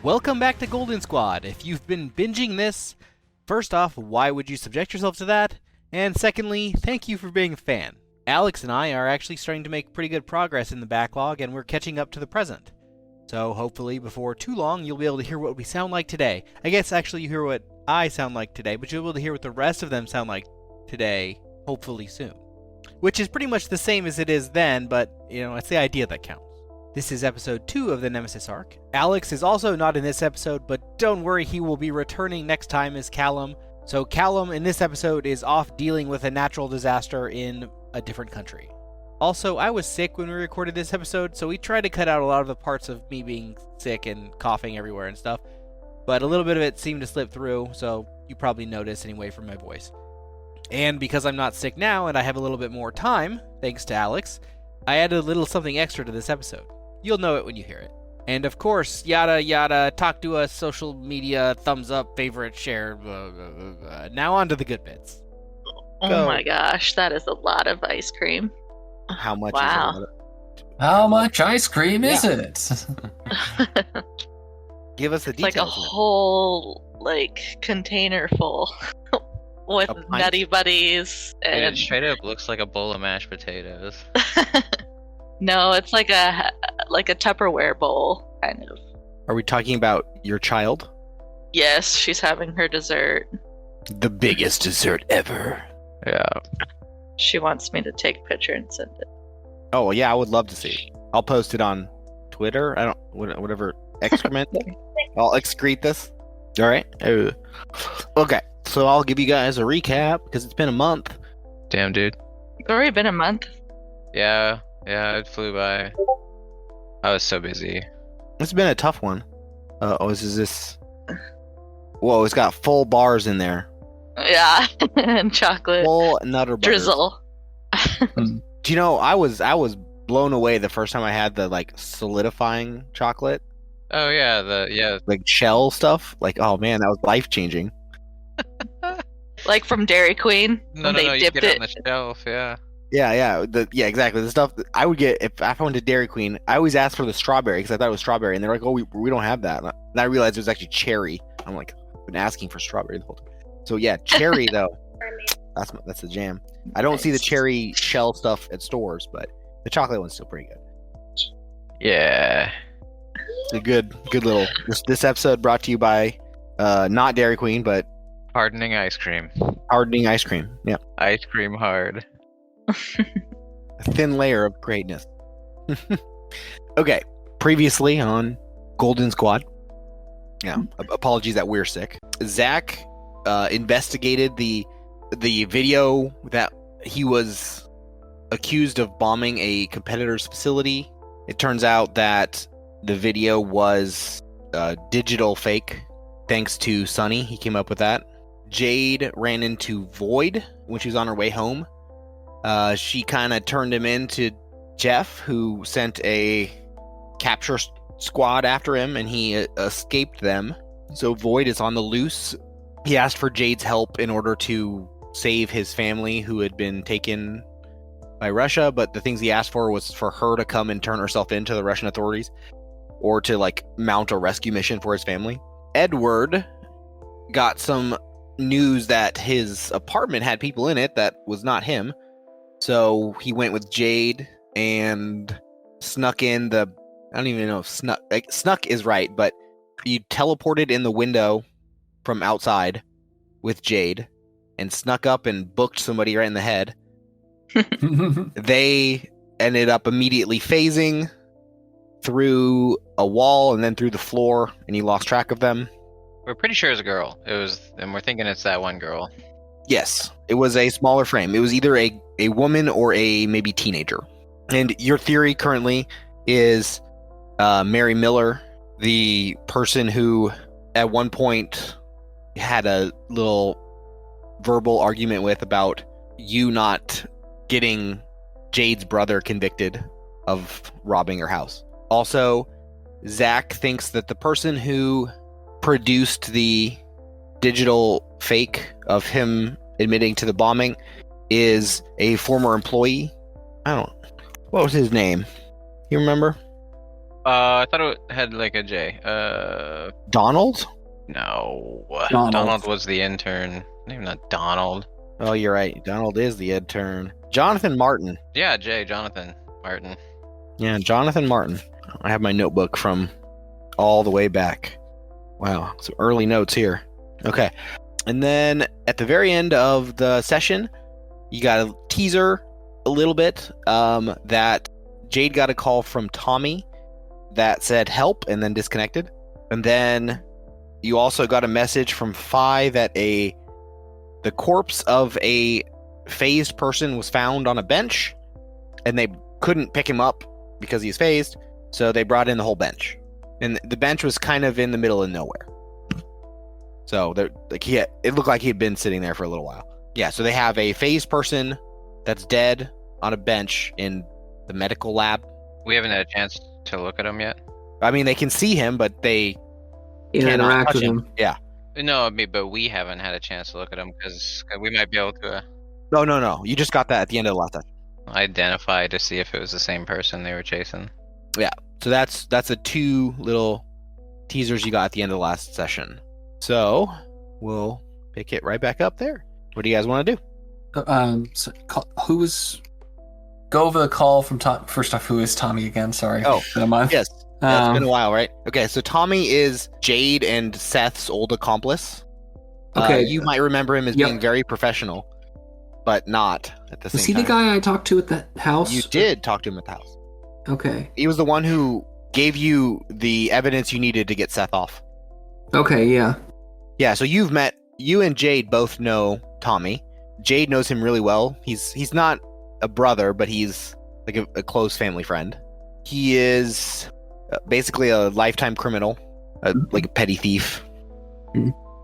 Welcome back to Golden Squad. If you've been binging this, first off, why would you subject yourself to that? And secondly, thank you for being a fan. Alex and I are actually starting to make pretty good progress in the backlog, and we're catching up to the present. So hopefully before too long, you'll be able to hear what we sound like today. I guess actually you hear what I sound like today, but you'll be able to hear what the rest of them sound like today, hopefully soon. Which is pretty much the same as it is then, but, it's the idea that counts. This is episode 2 of the Nemesis arc. Alex is also not in this episode, but don't worry, he will be returning next time as Callum. So Callum in this episode is off dealing with a natural disaster in a different country. Also, I was sick when we recorded this episode, so we tried to cut out a lot of the parts of me being sick and coughing everywhere and stuff. But a little bit of it seemed to slip through, so you probably noticed anyway from my voice. And because I'm not sick now and I have a little bit more time, thanks to Alex, I added a little something extra to this episode. You'll know it when you hear it. And of course, yada yada, talk to us, social media, thumbs up, favorite, share, blah, blah, blah, blah. Now on to the good bits. Oh my gosh, that is a lot of ice cream. How much wow. is it? How much ice cream is it? Give us the It's details. like a whole container full with Nutty Buddies and It straight up looks like a bowl of mashed potatoes. No, it's like a Tupperware bowl, kind of. Are we talking about your child? Yes, she's having her dessert. The biggest dessert ever. Yeah. She wants me to take a picture and send it. Oh, yeah, I would love to see. I'll post it on Twitter. Whatever excrement. I'll excrete this. All right. Okay, so I'll give you guys a recap because it's been a month. Damn, dude. It's already been a month. Yeah, it flew by. I was so busy. It's been a tough one. Is this? Whoa, it's got full bars in there. Yeah, and chocolate. Full nutter butter. Drizzle. Do you know, I was blown away the first time I had the solidifying chocolate. Oh yeah, Shell stuff. Oh man, that was life changing. Like from Dairy Queen. No, they you dipped get it it on the shelf, yeah. Yeah, exactly. The stuff that I would get if I went to Dairy Queen, I always asked for the strawberry because I thought it was strawberry, and they're like, "Oh, we don't have that." And I realized it was actually cherry. I'm like, I've been asking for strawberry the whole time. So yeah, cherry though, that's the jam. I don't see the cherry shell stuff at stores, but the chocolate one's still pretty good. Yeah. It's a good little. This episode brought to you by, not Dairy Queen, but Hardening ice cream. hardening ice cream. Yeah, Ice cream hard. a thin layer of greatness. Okay, previously on Golden Squad. Yeah, apologies that we're sick. Zack investigated the video that he was accused of bombing a competitor's facility. It turns out that the video was digital fake, thanks to Sunny. He came up with that. Jade ran into Void when she was on her way home. She kind of turned him into Jeff, who sent a capture squad after him, and he escaped them. So Void is on the loose. He asked for Jade's help in order to save his family who had been taken by Russia, but the things he asked for was for her to come and turn herself into the Russian authorities or to mount a rescue mission for his family. Edward got some news that his apartment had people in it that was not him. So he went with Jade and snuck in I don't even know if snuck is right, but he teleported in the window from outside with Jade and snuck up and booked somebody right in the head. They ended up immediately phasing through a wall and then through the floor, and he lost track of them. We're pretty sure it's a girl. And we're thinking it's that one girl. Yes, it was a smaller frame. It was either a woman or a maybe teenager. And your theory currently is Mary Miller, the person who at one point had a little verbal argument with about you not getting Jade's brother convicted of robbing her house. Also, Zack thinks that the person who produced the digital fake of him admitting to the bombing is a former employee. What was his name? You remember? I thought it had like a J. Donald? No. Donald. Donald was the intern. Name not Donald. Oh, you're right. Donald is the intern. Jonathan Martin. Yeah, J. Jonathan Martin. Yeah, Jonathan Martin. I have my notebook from all the way back. Wow, some early notes here. Okay. And then at the very end of the session, you got a teaser a little bit that Jade got a call from Tommy that said help and then disconnected. And then you also got a message from Phi that the corpse of a phased person was found on a bench and they couldn't pick him up because he's phased, so they brought in the whole bench. And the bench was kind of in the middle of nowhere. So it looked like he had been sitting there for a little while. Yeah, so they have a phased person that's dead on a bench in the medical lab. We haven't had a chance to look at him yet. I mean, they can see him, but they cannot interact touch with him. him. Yeah. No, I mean, but we haven't had a chance to look at him because we might be able to No. You just got that at the end of the last session. identify to see if it was the same person they were chasing. So that's the two little teasers you got at the end of the last session. So we'll pick it right back up there. What do you guys want to do? Go over the call from Tom. First off, who is Tommy again? Sorry. Oh, Been a month. Yes. Yeah, it's been a while, right? Okay, so Tommy is Jade and Seth's old accomplice. Okay. You might remember him as Yep. being very professional, but not at the same Was he time. the guy I talked to at the house? You did talk to him at the house. Okay. He was the one who gave you the evidence you needed to get Seth off. Okay, yeah. Yeah, so you and Jade both know Tommy. Jade knows him really well. He's not a brother, but he's like a close family friend. He is basically a lifetime criminal, like a petty thief.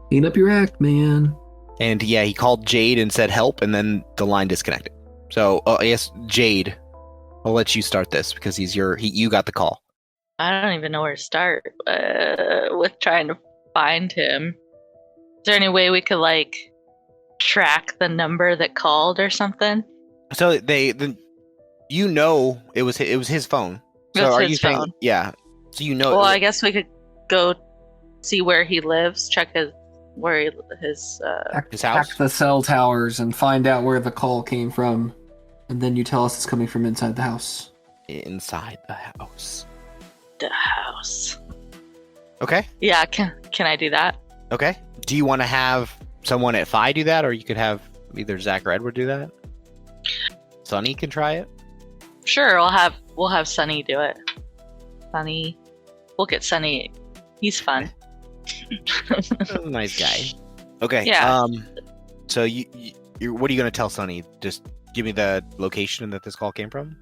Clean up your act, man. And yeah, he called Jade and said help, and then the line disconnected. So I guess Jade, I'll let you start this because you got the call. I don't even know where to start with trying to find him. Is there any way we could track the number that called or something? So it was his phone. So It's are his you saying phone. yeah? So you know. Well, I guess we could go see where he lives, check his His house? Hack the cell towers and find out where the call came from, and then you tell us it's coming from inside the house. Inside the house. the house. Okay. Yeah, can I do that? Okay. Do you want to have someone at Phi do that, or you could have either Zack or Edward do that? Sunny can try it. Sure, we'll have Sunny do it. Sunny, we'll get Sunny. He's fun. Nice guy. Okay. Yeah. So you what are you gonna tell Sunny? Just give me the location that this call came from.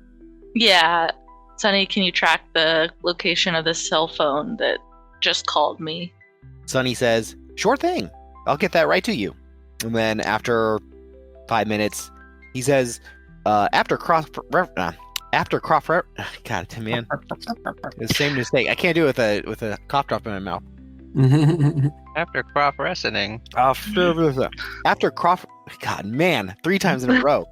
Yeah, Sunny, can you track the location of the cell phone that just called me? Sunny says, "Sure thing. I'll get that right to you." And then after 5 minutes, he says, "After God, man, the same mistake. I can't do it with a cough drop in my mouth. After crop wrestling. After Crawford, God, man, 3 times in a row.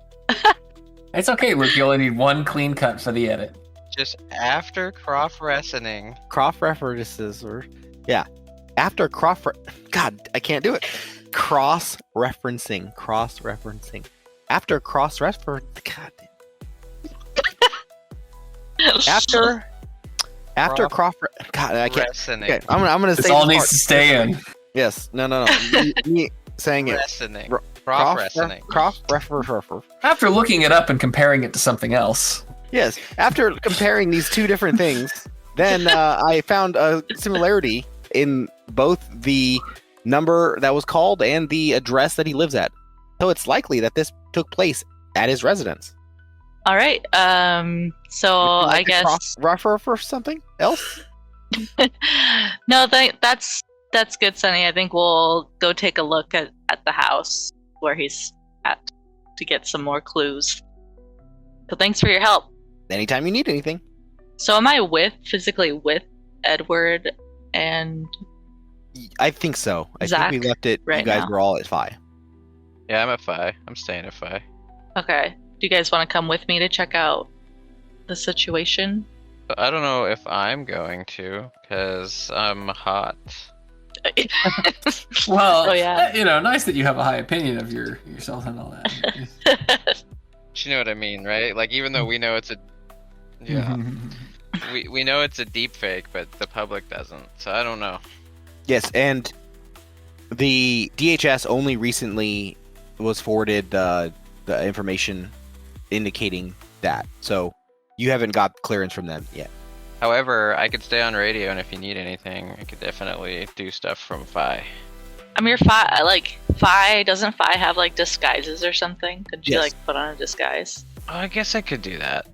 It's okay, Luke. You only need one clean cut for the edit. Just after crop wrestling. Cross references, or yeah, after God, I can't do it. Cross referencing. After cross refer, God. After Crawford, God, I can't. Wrestling. Okay, I'm gonna This say all this needs part. to stay in. Yes, no. me saying it. Wrestling. Ro- Crop wrestling. Cross refer. After looking it up and comparing it to something else. Yes, after comparing these two different things, then I found a similarity in both the number that was called and the address that he lives at. So it's likely that this took place at his residence. All right. So Would you like I to guess cross-refer for something else? no. That's good, Sunny. I think we'll go take a look at the house where he's at to get some more clues. So thanks for your help. Anytime you need anything. So am I physically with Edward and I think so. I Zack think we left it. right you guys now. were all at Phi. Yeah, I'm at Phi. I'm staying at Phi. okay? Do you guys want to come with me to check out the situation? But I don't know if I'm going to, because I'm hot. Well, Oh, yeah. Nice that you have a high opinion of yourself and all that. You know what I mean, right? Like, even though we know it's a... Yeah. we know it's a deep fake, but the public doesn't, so I don't know. Yes, and the DHS only recently was forwarded the information indicating that. So you haven't got clearance from them yet. However, I could stay on radio, and if you need anything, I could definitely do stuff from Phi. I mean, Phi doesn't Phi have like disguises or something? Could you Yes. like put on a disguise? Oh, I guess I could do that.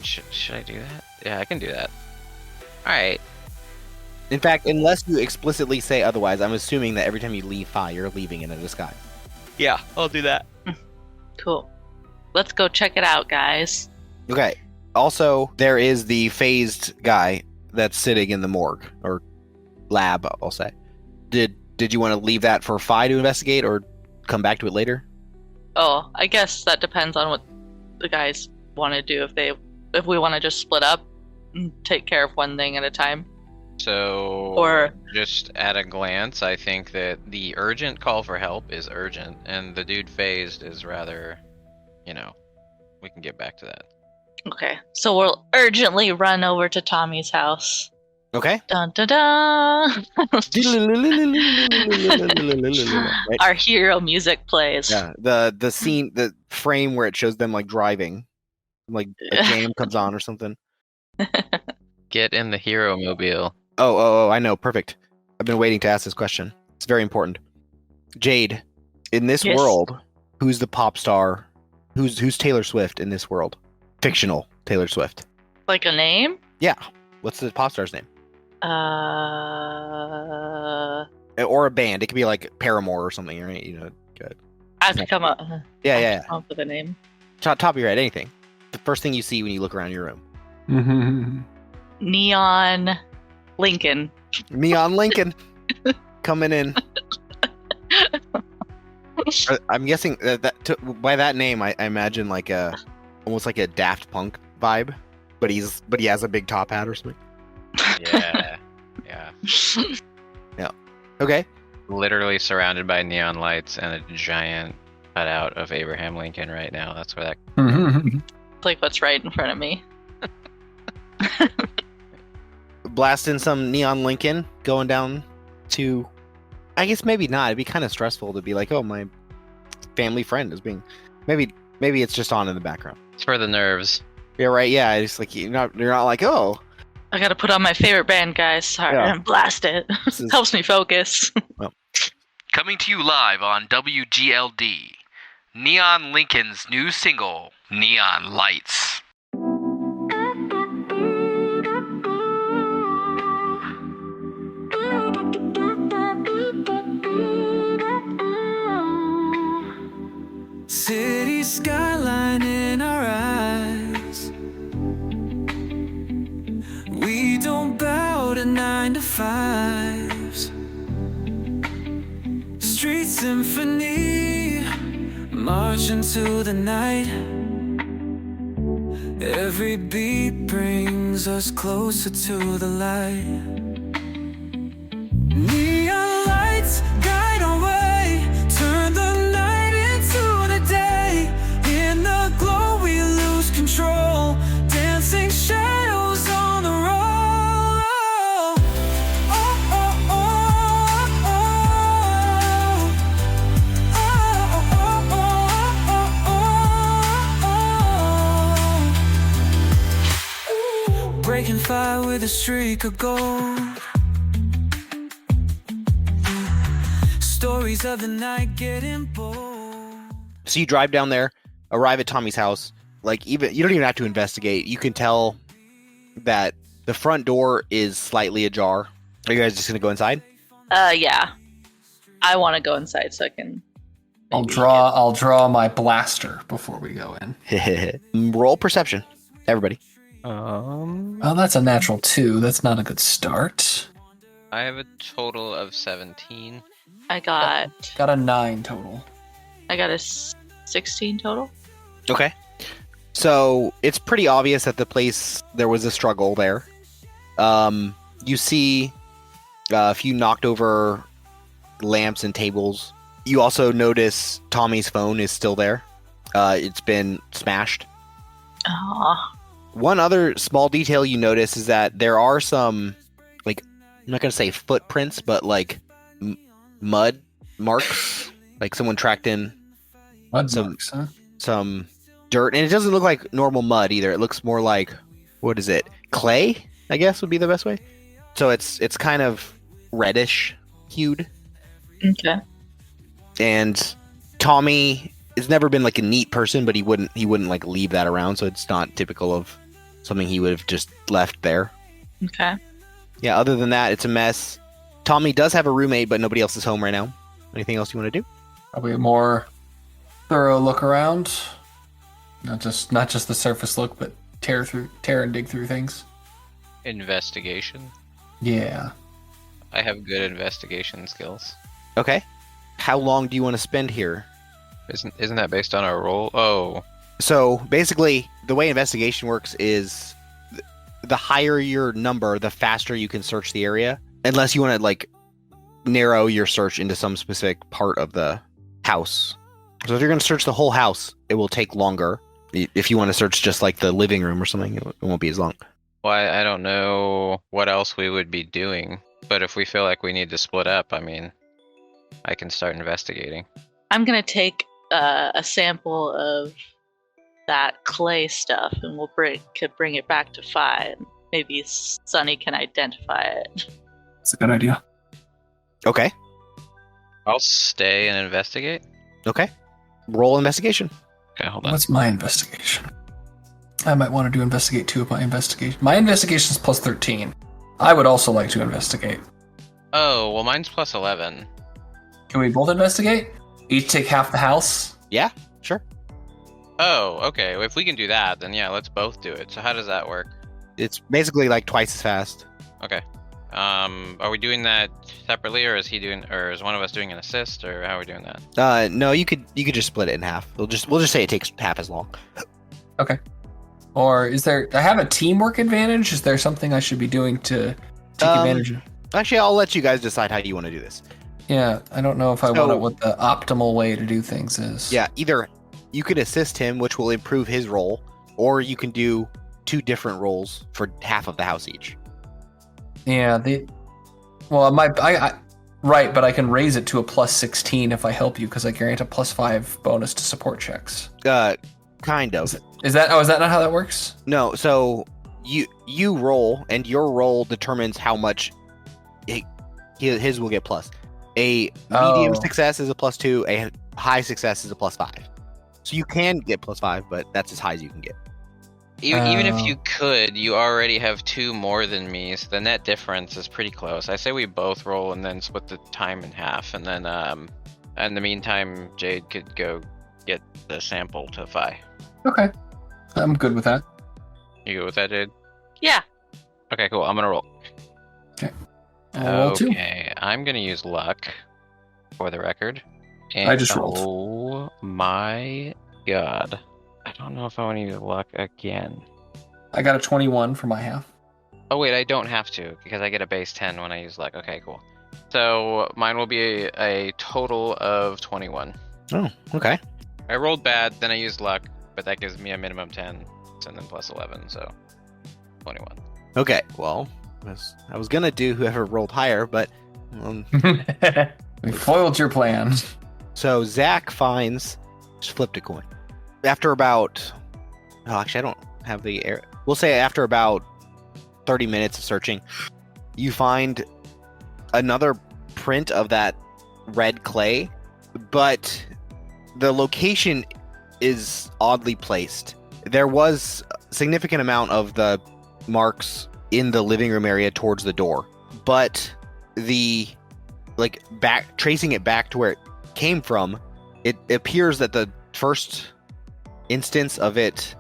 Should I do that? Yeah, I can do that. Alright. In fact, unless you explicitly say otherwise, I'm assuming that every time you leave Phi, you're leaving in a disguise. Yeah, I'll do that. Cool. Let's go check it out, guys. Okay. Also, there is the phased guy that's sitting in the morgue or lab, I'll say. Did you want to leave that for Phi to investigate or come back to it later? Oh, I guess that depends on what the guys want to do. If we want to just split up and take care of one thing at a time. So, Or- just at a glance, I think that the urgent call for help is urgent, and the dude phased is rather, we can get back to that. Okay, so we'll urgently run over to Tommy's house. Okay. Dun dun dun! Right? Our hero music plays. Yeah, the scene, the frame where it shows them like driving, like a jam comes on or something. Get in the hero mobile. Oh, I know, perfect. I've been waiting to ask this question. It's very important. Jade, in this Yes. world, who's the pop star? Who's Taylor Swift in this world? Fictional Taylor Swift. Like a name? Yeah. What's the pop star's name? I Or a band. It could be like Paramore or something, right? Good. have to come up. Yeah. Come up with a name. Top of your head, anything. The first thing you see when you look around your room. Neon Lincoln. Neon Lincoln coming in. I'm guessing by that name, I imagine like almost like a Daft Punk vibe, but he has a big top hat or something. Yeah. Okay. Literally surrounded by neon lights and a giant cutout of Abraham Lincoln right now. That's where that... It's like what's right in front of me. Blasting some Neon Lincoln, going down to, I guess maybe not. It'd be kind of stressful to be like, oh, my family friend is being, maybe it's just on in the background. It's for the nerves. Yeah, right. Yeah, it's like you're not like, oh, I gotta put on my favorite band, guys. Sorry, Yeah. and blast it. This is- Helps me focus. Coming to you live on WGLD, Neon Lincoln's new single, Neon Lights. City skyline in our eyes. We don't bow to 9 to 5s. Street symphony, march into the night. Every beat brings us closer to the light. Neon lights guide our way, turn the night into the day. In the glow we lose control, dancing shadows on the road. Oh, oh, oh, oh, oh, oh, oh, oh. Breaking fire with a streak of gold. Stories of the night getting bold. So you drive down there, arrive at Tommy's house. Like, even you don't even have to investigate. You can tell that the front door is slightly ajar. Are you guys just gonna go inside? Yeah. I want to go inside so I can. I'll draw my blaster before we go in. Roll perception, everybody. Oh, that's a natural 2. That's not a good start. I have a total of 17. I got Got a 9 total. a 16 total. Okay. So it's pretty obvious that the place, there was a struggle there. You see a few knocked over lamps and tables. You also notice Tommy's phone is still there. It's been smashed. Aw. One other small detail you notice is that there are some, like, I'm not going to say footprints, but like mud marks. Like someone tracked in Mud Some- marks, huh? some dirt. And it doesn't look like normal mud either. It looks more like, what is it? Clay, I guess would be the best way. So it's kind of reddish hued. Okay. And Tommy has never been like a neat person, but he wouldn't like leave that around, so it's not typical of something he would have just left there. Okay. Yeah, other than that, it's a mess. Tommy does have a roommate, but nobody else is home right now. Anything else you want to do? Probably a more thorough look around. Not just the surface look, but tear and dig through things. Investigation. Yeah. I have good investigation skills. Okay. How long do you want to spend here? Isn't that based on our roll? Oh, So basically, the way investigation works is the higher your number, the faster you can search the area. Unless you want to like narrow your search into some specific part of the house. So if you're going to search the whole house, it will take longer. If you want to search just like the living room or something, it won't be as long. well, I don't know what else we would be doing. But if we feel like we need to split up, I mean, I can start investigating. I'm gonna take a sample of that clay stuff, and we'll bring it back to Phi, and maybe Sunny can identify it. That's a good idea. Okay. I'll stay and investigate. Okay. Roll investigation. Okay, hold on. What's my investigation? I might want to do investigate too of my investigation. My investigation is plus 13. I would also like to investigate. Oh, well, mine's plus 11. Can we both investigate? Each take half the house? Yeah, sure. Oh, okay. Well, if we can do that, then yeah, let's both do it. So how does that work? It's basically like twice as fast. Okay. Are we doing that separately, or is one of us doing an assist, or how are we doing that? No, you could just split it in half. We'll just say it takes half as long. Or is there... I have a teamwork advantage? Is there something I should be doing to take advantage of? Actually, I'll let you guys decide how you want to do this. Yeah, I don't know if I So- want it what the optimal way to do things is. Yeah, either you could assist him, which will improve his roll, or you can do 2 different rolls for half of the house each. Yeah, right, but I can raise it to a plus 16 if I help you, because I grant a plus 5 bonus to support checks. Kind of. Is that not how that works? No, so you roll, and your roll determines how much his will get plus. A medium Oh. success is a plus 2, a high success is a plus 5. So you can get plus 5, but that's as high as you can get. Even if Oh. you could, you already have 2 more than me, so the net difference is pretty close. I say we both roll and then split the time in half, and then in the meantime, Jade could go get the sample to Phi. Okay. I'm good with that. You go with that, Jade? Yeah. Okay, cool. I'm gonna roll. I'll roll 2. Okay, I'm gonna use luck for the record. I just rolled. Oh my god. I don't know if I want to use luck again. I got a 21 for my half. Oh wait, I don't have to because I get a base 10 when I use luck. Okay, cool. So mine will be a total of 21. Oh, okay. I rolled bad, then I used luck, but that gives me a minimum 10, and then plus 11, so 21. Okay, well, I was gonna do whoever rolled higher, but We foiled your plan. so Zack finds, just flipped a coin. After about, actually I don't have the air. We'll say after about 30 minutes of searching, you find another print of that red clay, but the location is oddly placed. There was a significant amount of the marks in the living room area towards the door, but tracing it back to where it came from, it appears that the first instance of it,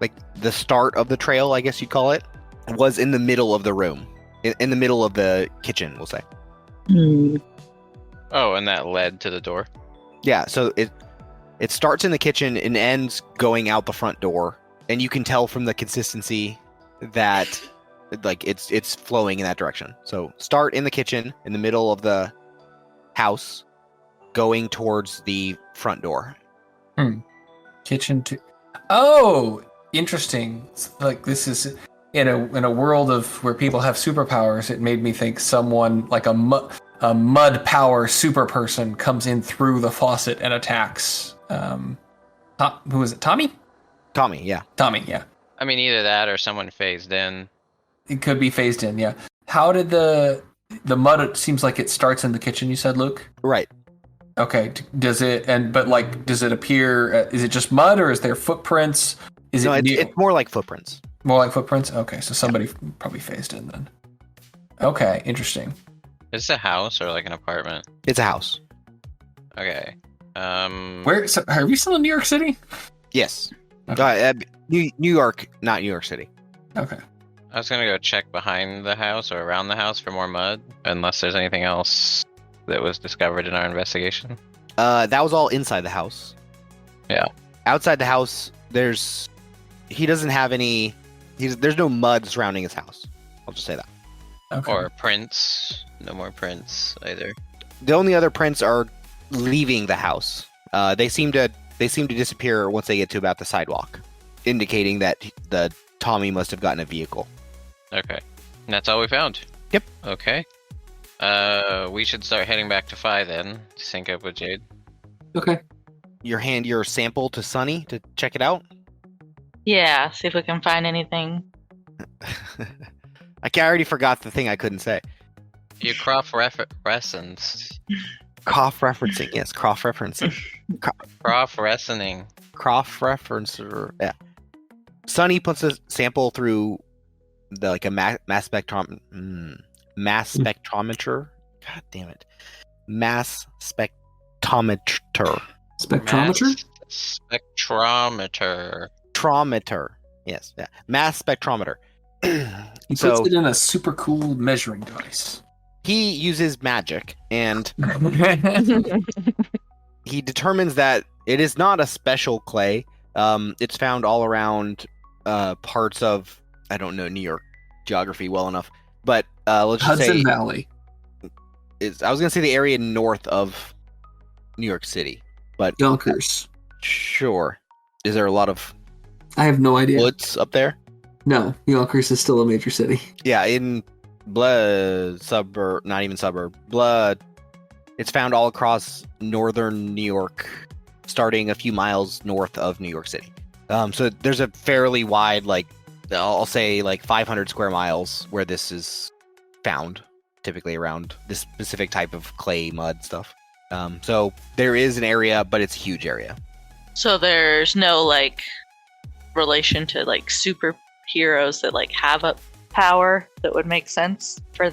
like the start of the trail, I guess you'd call it, was in the middle of the room, in the middle of the kitchen, we'll say. Oh, and that led to the door? Yeah, so it starts in the kitchen and ends going out the front door, and you can tell from the consistency that like it's flowing in that direction. So start in the kitchen in the middle of the house, going towards the front door. Kitchen to. Oh, interesting. Like this is in a world of where people have superpowers. It made me think someone like a mud power super person comes in through the faucet and attacks. Who is it? Tommy? Tommy, yeah. Tommy, yeah. I mean, either that or someone phased in. It could be phased in, yeah. How did the mud? It seems like it starts in the kitchen. You said, Luke. Right. Okay. Does it does it appear? Is it just mud or is there footprints? It's more like footprints. More like footprints. Okay, so somebody probably phased in then. Okay, interesting. Is it a house or like an apartment? It's a house. Okay. Where? So, are we still in New York City? Yes. Okay. New York, not New York City. Okay. I was gonna go check behind the house or around the house for more mud, unless there's anything else that was discovered in our investigation. That was all inside the house. Yeah. Outside the house, there's no mud surrounding his house. I'll just say that. Okay. Or prints. No more prints either. The only other prints are leaving the house. They seem to disappear once they get to about the sidewalk, indicating that the Tommy must have gotten a vehicle. Okay. And that's all we found? Yep. Okay. We should start heading back to Phi then, to sync up with Jade. Okay. Hand your sample to Sunny to check it out. Yeah, see if we can find anything. I already forgot the thing I couldn't say. You cross-referenced. Cross-referencing, yes, cross-referencing. Cross-referencing. Cross-referencer, yeah. Sunny puts a sample through a mass spectrometer. God damn it. Mass spectrometer. Spectrometer? Spectrometer. Spectrometer. Yes, yeah. Mass spectrometer. He puts it in a super cool measuring device. He uses magic, and he determines that it is not a special clay. It's found all around parts of, I don't know New York geography well enough, but let's just Hudson say Valley. I was going to say the area north of New York City, but Yonkers. sure. Is there a lot of I have no idea. woods up there? No, Yonkers is still a major city. Yeah, in suburb, not even suburb, it's found all across northern New York, starting a few miles north of New York City. So there's a fairly wide, I'll say 500 square miles where this is found, typically around this specific type of clay mud stuff. So there is an area, but it's a huge area. So there's no relation to superheroes that have a power that would make sense for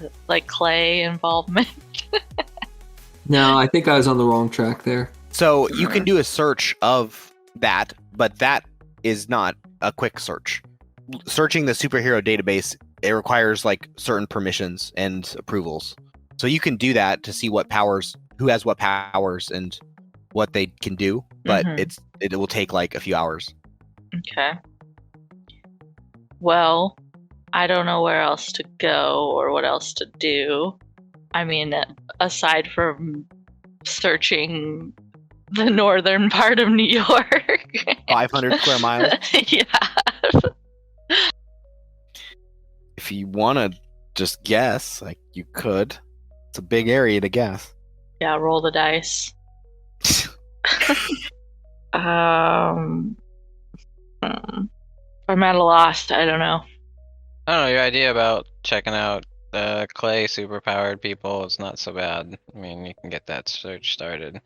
clay involvement. No, I think I was on the wrong track there. So you can do a search of that, but that is not a quick search. Searching the superhero database, it requires certain permissions and approvals. So you can do that to see who has what powers and what they can do, but it will take a few hours. Okay. Well, I don't know where else to go or what else to do. I mean, aside from searching the northern part of New York. 500 square miles? Yeah. If you want to just guess, you could. It's a big area to guess. Yeah, roll the dice. I'm at a loss. I don't know. I don't know, your idea about checking out clay superpowered people is not so bad. I mean, you can get that search started.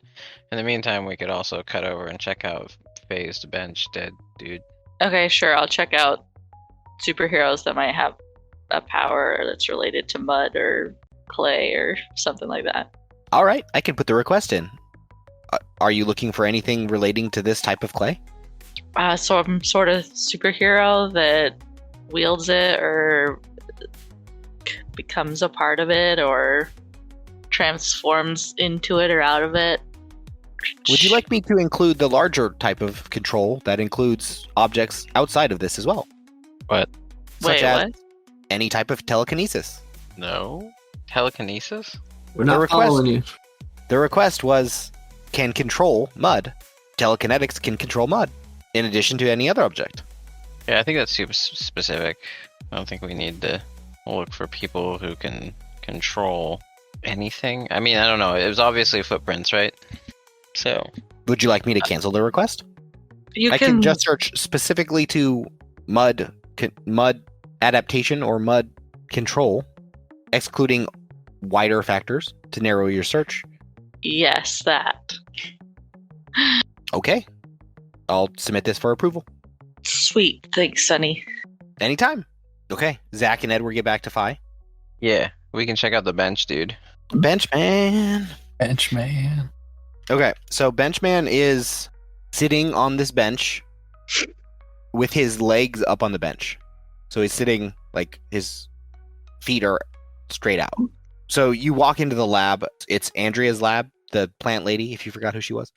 In the meantime, we could also cut over and check out phased bench dead dude. Okay, sure. I'll check out superheroes that might have a power that's related to mud or clay or something like that. All right, I can put the request in. Are you looking for anything relating to this type of clay? Some sort of superhero that wields it or becomes a part of it or transforms into it or out of it. Would you like me to include the larger type of control that includes objects outside of this as well? What? Such Wait, as what? any type of telekinesis. No? Telekinesis? We're not request- following you. The request was can control mud. Telekinetics can control mud, in addition to any other object. Yeah, I think that's super specific. I don't think we need to look for people who can control anything. I mean, I don't know. It was obviously footprints, right? So, Would you like me to cancel the request? You I can just search specifically to mud adaptation or mud control, excluding wider factors to narrow your search. Yes, that. Okay. I'll submit this for approval. Sweet. Thanks, Sunny. Anytime. Okay. Zack and Edward get back to Phi. yeah, we can check out the bench, dude. Benchman. Benchman. Okay. So Benchman is sitting on this bench with his legs up on the bench. So he's sitting like his feet are straight out. So you walk into the lab. It's Andrea's lab, the plant lady, if you forgot who she was.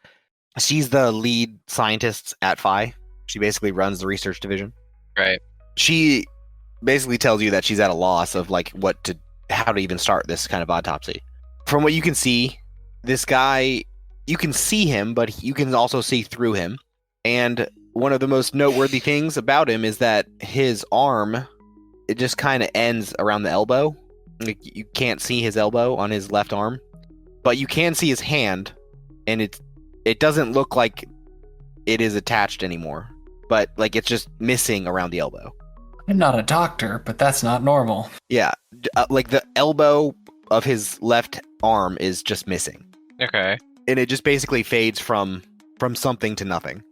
She's the lead scientist at Phi. She basically runs the research division. Right. She basically tells you that she's at a loss of like how to even start this kind of autopsy. From what you can see, this guy, you can see him, but you can also see through him. And one of the most noteworthy things about him is that his arm, it just kind of ends around the elbow. Like, you can't see his elbow on his left arm, but you can see his hand, and it doesn't look like it is attached anymore, but like it's just missing around the elbow. I'm not a doctor, but that's not normal. Yeah, like the elbow of his left arm is just missing, Okay. and it just basically fades from something to nothing.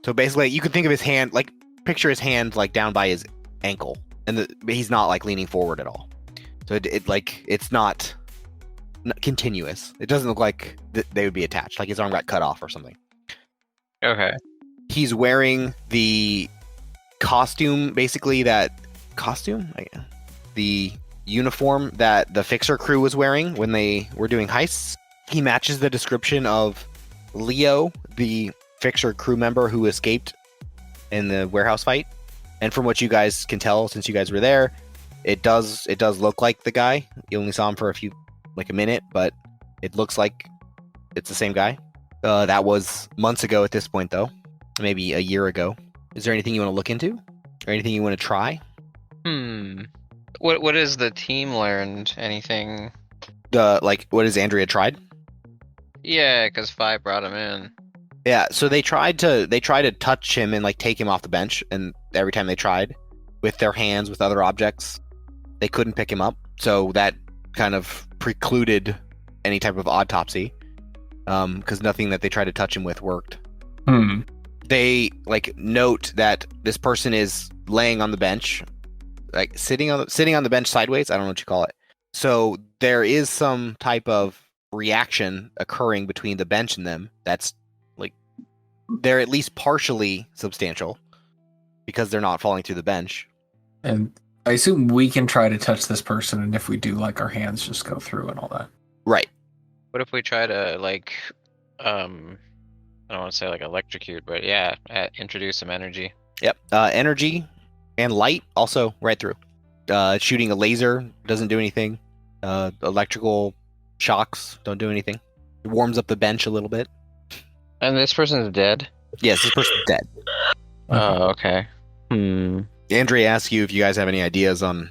So basically, you could think of his hand, like picture his hand like down by his ankle, and he's not like leaning forward at all. So it's not continuous. It doesn't look like they would be attached, like his arm got cut off or something. Okay. He's wearing the costume, basically the uniform that the Fixer crew was wearing when they were doing heists. He matches the description of Leo, the Fixer crew member who escaped in the warehouse fight. And from what you guys can tell, since you guys were there, it does look like the guy. You only saw him for a minute, but it looks like it's the same guy. That was months ago at this point, though. Maybe a year ago. Is there anything you want to look into? Or anything you want to try? What has the team learned? Anything? What has Andrea tried? Yeah, because Phi brought him in. Yeah, so they tried to touch him and like take him off the bench, and every time they tried with their hands with other objects, they couldn't pick him up. So that kind of precluded any type of autopsy, because nothing that they tried to touch him with worked. They note that this person is laying on the bench, like sitting on the bench sideways. I don't know what you call it. So there is some type of reaction occurring between the bench and them. That's like they're at least partially substantial because they're not falling through the bench. And I assume we can try to touch this person, and if we do, like, our hands just go through and all that. Right. What if we try to I don't want to say electrocute, but yeah, introduce some energy. Yep. Energy and light also right through. Shooting a laser doesn't do anything. Electrical shocks don't do anything. It warms up the bench a little bit. And this person's dead? Yes, this person's dead. Oh, okay. Andrea asks you if you guys have any ideas on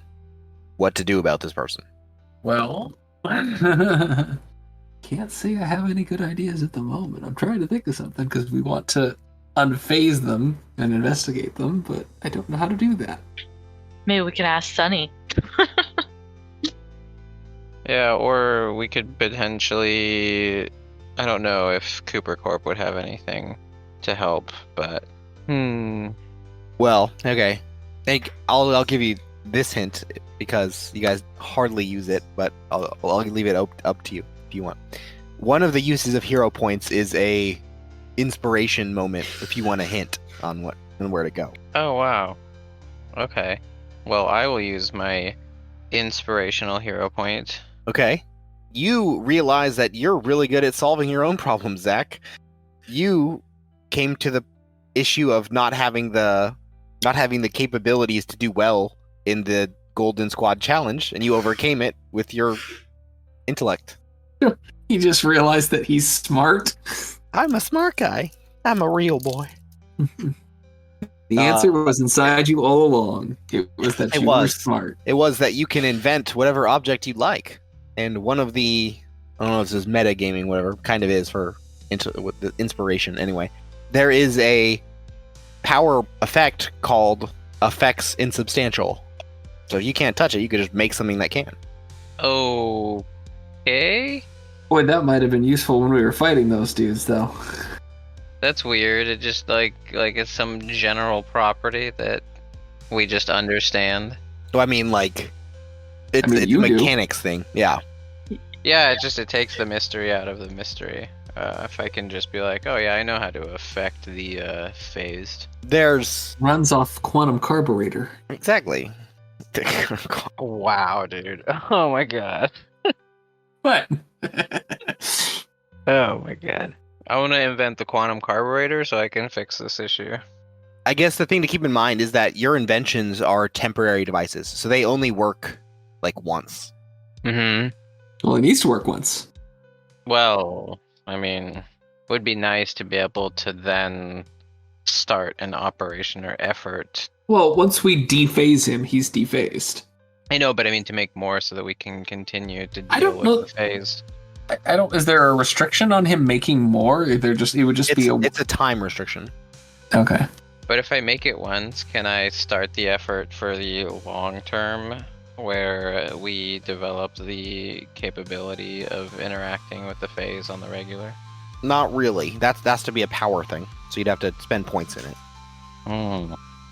what to do about this person. Well, can't say I have any good ideas at the moment. I'm trying to think of something because we want to unphase them and investigate them, but I don't know how to do that. Maybe we can ask Sunny. Yeah, or we could potentially... I don't know if Cooper Corp would have anything to help, but... Well, okay. I'll give you this hint because you guys hardly use it, but I'll leave it up to you if you want. One of the uses of hero points is a inspiration moment if you want a hint on where to go. Oh, wow. Okay. Well, I will use my inspirational hero point. Okay. You realize that you're really good at solving your own problems, Zack. you came to the issue of not having the capabilities to do well in the Golden Squad challenge, and you overcame it with your intellect. He just realized that he's smart. I'm a smart guy. I'm a real boy. The answer was inside you all along. It was that you were smart. It was that you can invent whatever object you'd like. And one of the, I don't know if this is metagaming, whatever, kind of is for with the inspiration anyway. There is a power effect called effects insubstantial. So if you can't touch it, you could just make something that can. Okay. Boy, that might have been useful when we were fighting those dudes, though. That's weird. It just like it's some general property that we just understand. So I mean, like, it's a mechanics thing. Yeah. Yeah, it takes the mystery out of the mystery. If I can just be like, oh yeah, I know how to affect the phased. There's runs off quantum carburetor. Exactly. Wow, dude. Oh my god. What? Oh my god. I want to invent the quantum carburetor so I can fix this issue. I guess the thing to keep in mind is that your inventions are temporary devices, so they only work like once. Mm-hmm. Well, it needs to work once. Well, I mean, it would be nice to be able to then start an operation or effort. Well, once we dephase him, he's dephased. I know, but I mean to make more so that we can continue to deal with the phase. I don't. Is there a restriction on him making more? It would just be a. It's a time restriction. Okay. But if I make it once, can I start the effort for the long term, where we develop the capability of interacting with the phase on the regular? Not really. That's to be a power thing. So you'd have to spend points in it.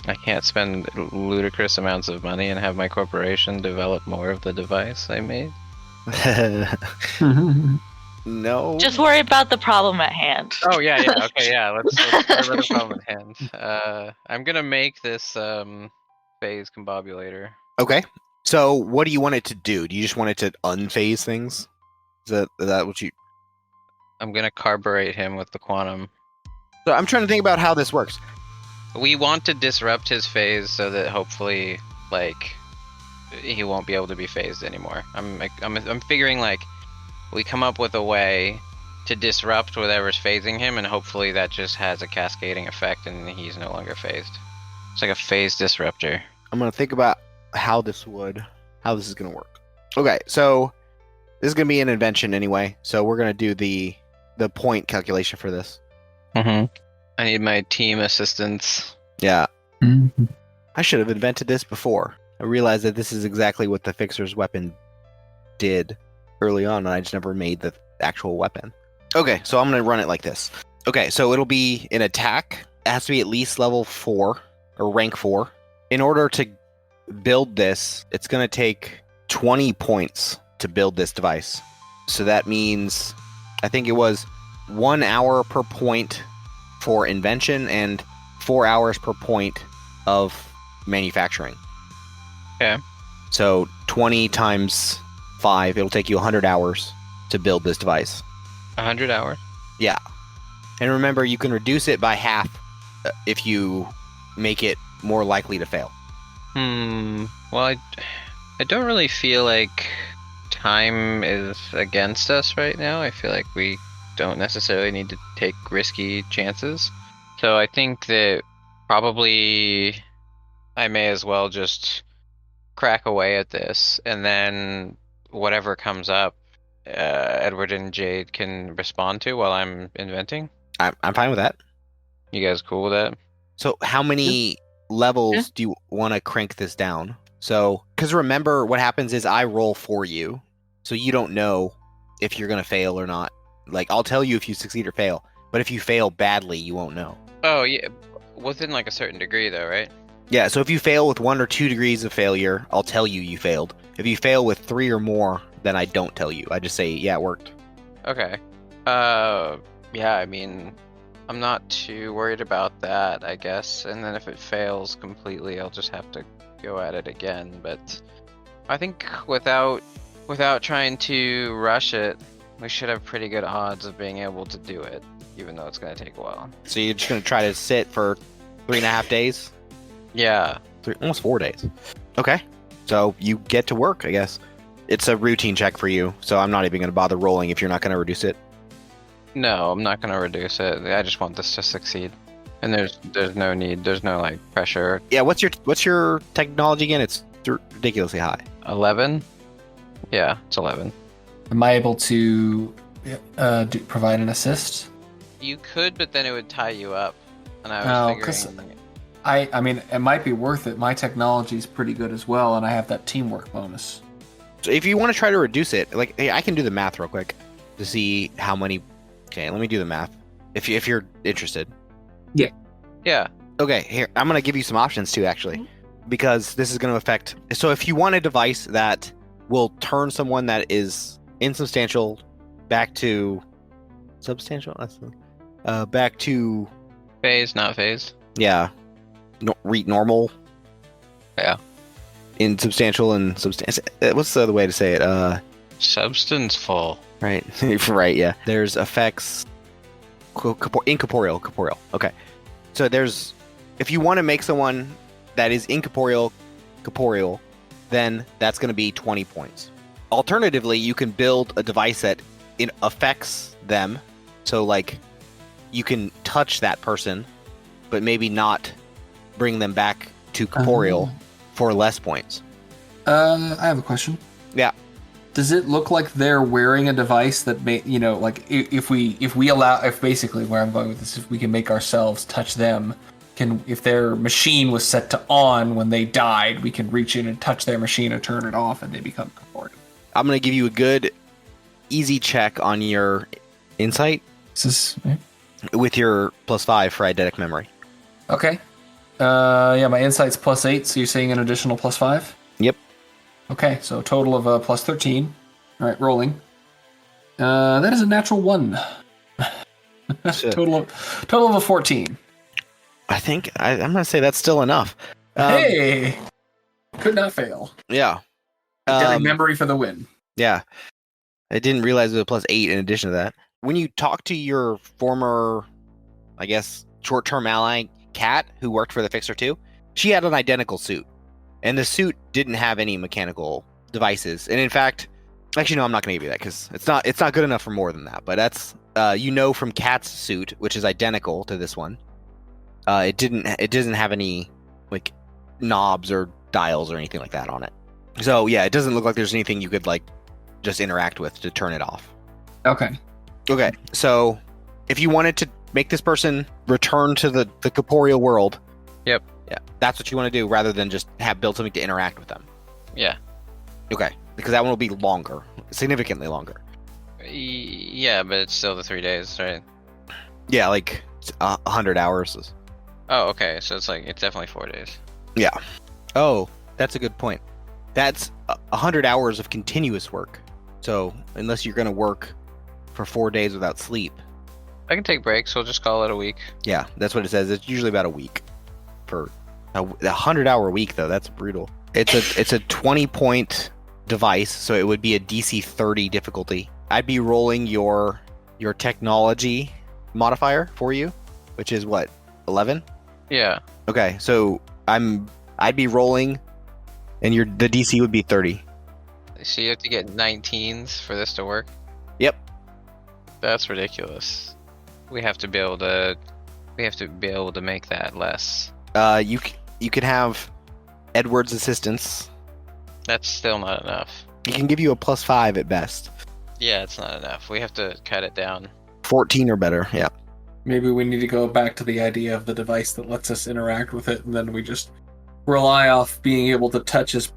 I can't spend ludicrous amounts of money and have my corporation develop more of the device I made. No. Just worry about the problem at hand. Oh yeah. Okay, yeah. Let's worry about the problem at hand. I'm gonna make this phase combobulator. Okay. So what do you want it to do? Do you just want it to unphase things? Is that what you? I'm gonna carburate him with the quantum. So I'm trying to think about how this works. We want to disrupt his phase so that hopefully, like, he won't be able to be phased anymore. I'm figuring like we come up with a way to disrupt whatever's phasing him, and hopefully that just has a cascading effect, and he's no longer phased. It's like a phase disruptor. I'm gonna think about how this is gonna work. Okay, so this is gonna be an invention anyway. So we're gonna do the point calculation for this. Mm-hmm. I need my team assistance. Yeah. Mm-hmm. I should have invented this before. I realized that this is exactly what the Fixer's weapon did early on, and I just never made the actual weapon. Okay, so I'm going to run it like this. Okay, so it'll be an attack. It has to be at least level 4, or rank 4. In order to build this, it's going to take 20 points to build this device. So that means, I think it was 1 hour per point for invention and 4 hours per point of manufacturing. Okay. So 20 times 5, it'll take you 100 hours to build this device. 100 hours? Yeah. And remember, you can reduce it by half if you make it more likely to fail. Well, I don't really feel like time is against us right now. I feel like we don't necessarily need to take risky chances. So I think that probably I may as well just crack away at this, and then whatever comes up, Edward and Jade can respond to while I'm inventing. I'm fine with that. You guys cool with that? So how many levels do you want to crank this down? So, because remember, what happens is I roll for you, so you don't know if you're going to fail or not. Like, I'll tell you if you succeed or fail, but if you fail badly, you won't know. Oh, yeah. Within, like, a certain degree, though, right? Yeah, so if you fail with 1 or 2 degrees of failure, I'll tell you failed. If you fail with 3 or more, then I don't tell you. I just say, yeah, it worked. Okay. Yeah, I mean, I'm not too worried about that, I guess. And then if it fails completely, I'll just have to go at it again. But I think without trying to rush it, We should have pretty good odds of being able to do it, even though it's going to take a while. So you're just gonna try to sit for 3.5 days? Yeah. Almost 4 days. Okay. So you get to work, I guess. It's a routine check for you, so I'm not even gonna bother rolling if you're not gonna reduce it. No, I'm not going to reduce it. I just want this to succeed. And there's no need. There's no like pressure. Yeah, what's your technology again? It's ridiculously high. 11? Yeah, it's 11. Am I able to provide an assist? You could, but then it would tie you up. And I No, was 'cause figuring... I mean, it might be worth it. My technology is pretty good as well, and I have that teamwork bonus. So if you want to try to reduce it, like, hey, I can do the math real quick to see how many. Okay, let me do the math. If you're interested. Yeah. Okay, here I'm gonna give you some options too, actually, because this is gonna affect. So if you want a device that will turn someone that is insubstantial back to substantial, back to Phase, not phase. yeah, normal. Yeah. Insubstantial and substantial. What's the other way to say it? Substanceful. Right. Right, yeah. There's effects incorporeal. Okay. So there's if you want to make someone that is corporeal, then that's going to be 20 points. Alternatively, you can build a device that affects them. So like you can touch that person, but maybe not bring them back to corporeal for less points. I have a question. Yeah. Does it look like they're wearing a device that may, like if basically where I'm going with this, if we can make ourselves touch them, if their machine was set to on when they died, we can reach in and touch their machine and turn it off and they become corporeal. I'm going to give you a good, easy check on your insight with your +5 for eidetic memory. Okay. Yeah, my insight's +8, so you're saying an additional +5? Yep. Okay, so a total of +13. All right, rolling. That is a natural 1. total of a 14. I think I'm going to say that's still enough. Hey! Could not fail. Yeah. Getting memory for the win. Yeah. I didn't realize it was +8 in addition to that. When you talk to your former, I guess, short-term ally, Kat, who worked for the Fixer 2, she had an identical suit. And the suit didn't have any mechanical devices. And in fact, actually, no, I'm not going to give you that because it's not good enough for more than that. But that's, from Kat's suit, which is identical to this one. It doesn't have any like knobs or dials or anything like that on it. So yeah, it doesn't look like there's anything you could like just interact with to turn it off. Okay. Okay. So if you wanted to make this person return to the corporeal world. Yep. Yeah. That's what you want to do rather than just build something to interact with them. Yeah. Okay. Because that one will be longer, significantly longer. Yeah, but it's still the 3 days, right? Yeah, like 100 hours. Oh, okay. So it's definitely 4 days. Yeah. Oh, that's a good point. That's 100 hours of continuous work. So unless you're going to work for 4 days without sleep. I can take breaks. We'll just call it a week. Yeah, that's what it says. It's usually about a week for a 100-hour week, though. That's brutal. It's a 20-point device, so it would be a DC 30 difficulty. I'd be rolling your technology modifier for you, which is what, 11? Yeah. Okay, so I'd be rolling, and the DC would be 30. So you have to get 19s for this to work? Yep. That's ridiculous. We have to be able to make that less. You could have Edward's assistance. That's still not enough. He can give you a +5 at best. Yeah, it's not enough. We have to cut it down. 14 or better, yeah. Maybe we need to go back to the idea of the device that lets us interact with it, and then we just rely off being able to touch his,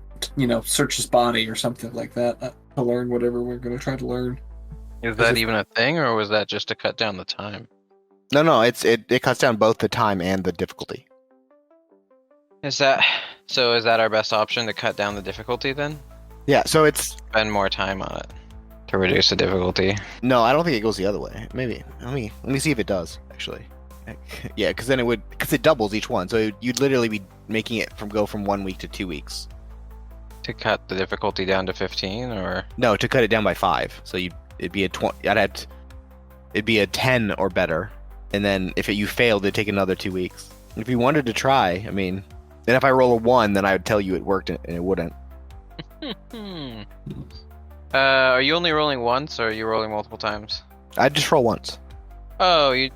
search his body or something like that to learn whatever we're going to try to learn. Is that even a thing, or was that just to cut down the time? No, it cuts down both the time and the difficulty. Is that our best option, to cut down the difficulty then? Yeah, so it's spend more time on it to reduce the difficulty. No, I don't think it goes the other way. Maybe. Let me see if it does, actually. Yeah, because then it doubles each one. So you'd literally be making it go from 1 week to 2 weeks. To cut the difficulty down to 15, or? No, to cut it down by 5. So you it'd be a 20. It'd be a 10 or better, and then if you failed, it'd take another 2 weeks. If you wanted to try, I mean, then if I roll a 1, then I would tell you it worked, and it wouldn't. Are you only rolling once, or are you rolling multiple times? I'd just roll once. Oh, you.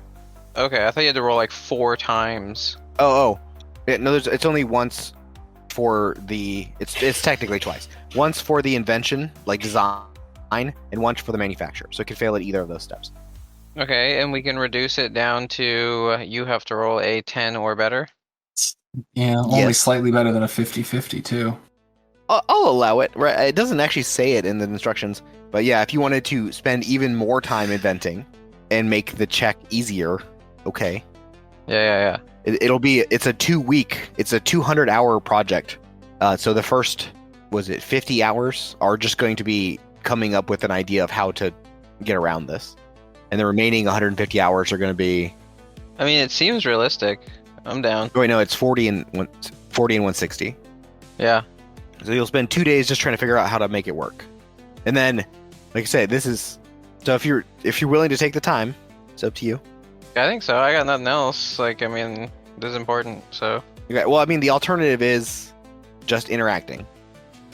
Okay, I thought you had to roll like 4 times. Oh. Yeah, no, it's only once for the. It's technically twice. Once for the invention, like design, and once for the manufacture. So it could fail at either of those steps. Okay, and we can reduce it down to you have to roll a 10 or better. Yeah, only Yes. slightly better than a 50-50 too. I'll allow it. Right? It doesn't actually say it in the instructions, but yeah, if you wanted to spend even more time inventing and make the check easier, okay. Yeah. It's a 2-week, it's a 200-hour project. So the first, 50 hours are just going to be coming up with an idea of how to get around this. And the remaining 150 hours are going to be... I mean, it seems realistic. I'm down. Oh, wait, no, it's 40 and 160. Yeah. So you'll spend 2 days just trying to figure out how to make it work. And then, like I said, this is... So if you're willing to take the time, it's up to you. I think so. I got nothing else. Like, I mean, this is important, so... Okay, well, I mean, the alternative is just interacting.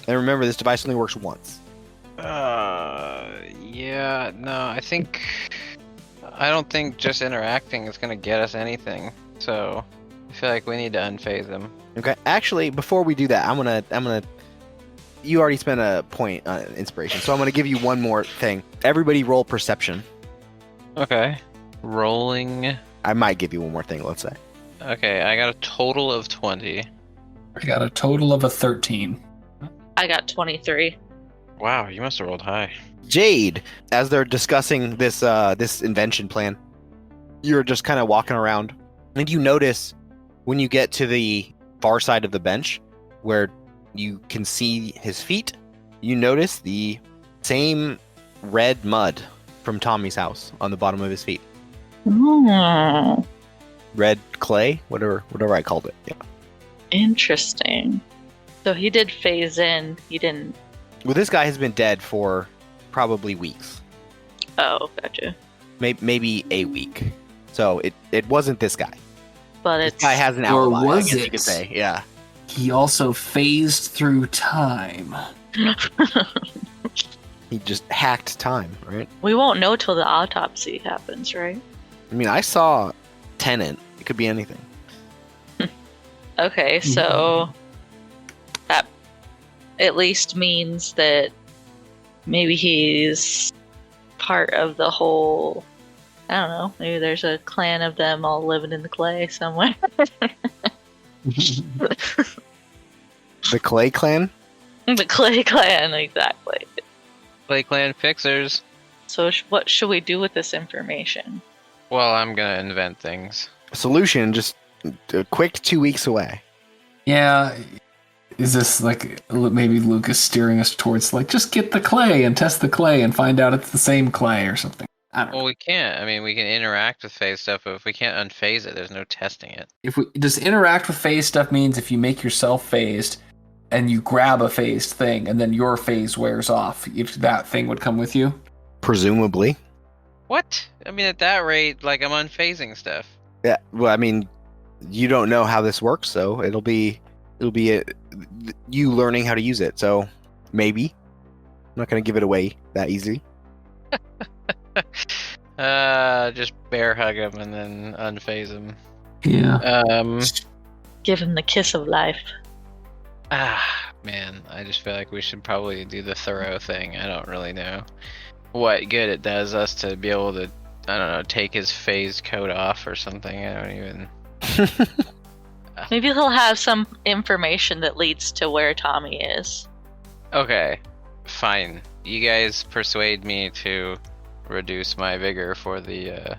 And remember, this device only works once. Yeah, no, I don't think just interacting is gonna get us anything. So, I feel like we need to unphase them. Okay, actually, before we do that, I'm gonna. You already spent a point on inspiration, so I'm gonna give you one more thing. Everybody roll perception. Okay. Rolling. I might give you one more thing. Let's say. Okay, I got a total of 20. I got a total of a 13. I got 23. Wow, you must have rolled high. Jade, as they're discussing this invention plan, you're just kind of walking around, and you notice when you get to the far side of the bench, where you can see his feet, you notice the same red mud from Tommy's house on the bottom of his feet. Red clay, whatever I called it. Yeah. Interesting. So he did phase in. He didn't. Well, this guy has been dead for probably weeks, Oh, gotcha. maybe a week. So it wasn't this guy. But This it's guy has an Or alibi, I was guess you it? could say. Yeah. He also phased through time. He just hacked time, right? we won't know till the autopsy happens, right? I mean, I saw Tenant. It could be anything. Okay, so that at least means that maybe he's part of the whole. I don't know. Maybe there's a clan of them all living in the clay somewhere. The Clay Clan? The Clay Clan, exactly. Clay Clan Fixers. So what should we do with this information? Well, I'm gonna invent things. Solution, just a quick 2 weeks away. Yeah. Is this like maybe Lucas steering us towards like just get the clay and test the clay and find out it's the same clay or something? I don't know. Well, we can't. I mean, we can interact with phase stuff, but if we can't unphase it, there's no testing it. If we just interact with phase stuff means if you make yourself phased and you grab a phased thing and then your phase wears off, if that thing would come with you. Presumably. What? I mean, at that rate, like, I'm unphasing stuff. Yeah. Well, I mean, you don't know how this works, so it'll be you learning how to use it. So maybe. I'm not going to give it away that easy. Just bear hug him and then unphase him. Yeah. Give him the kiss of life. Man, I just feel like we should probably do the thorough thing. I don't really know what good it does us to be able to, I don't know, take his phased coat off or something. I don't even. Maybe he'll have some information that leads to where Tommy is. Okay, fine. You guys persuade me to reduce my vigor for the,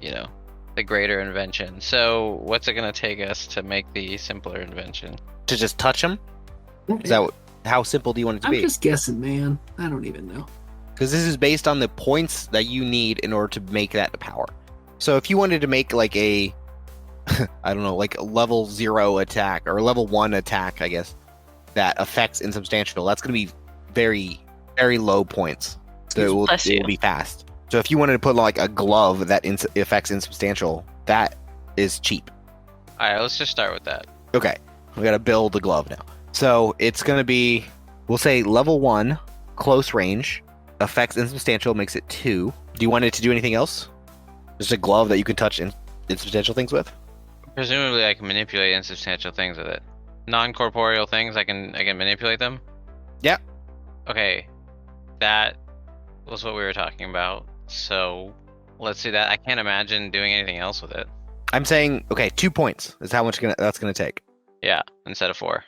the greater invention. So, what's it gonna take us to make the simpler invention? To just touch him? Is that how simple do you want it to I'm be? just guessing, man. I don't even know. Because this is based on the points that you need in order to make that power. So if you wanted to make like a, I don't know, like a level 0 attack or level 1 attack, I guess, that affects insubstantial, that's going to be very, very low points. So it will Bless you. be fast. So if you wanted to put like a glove that affects insubstantial, that is cheap. Alright, let's just start with that. Okay, we got to build the glove now. So it's going to be, we'll say level 1, close range, affects insubstantial, makes it 2. Do you want it to do anything else? Just a glove that you can touch insubstantial things with? Presumably I can manipulate insubstantial things with it. Non-corporeal things, I can manipulate them? Yeah. Okay. That was what we were talking about. So let's do that. I can't imagine doing anything else with it. I'm saying, okay, 2 points is how much that's going to take. Yeah, instead of 4.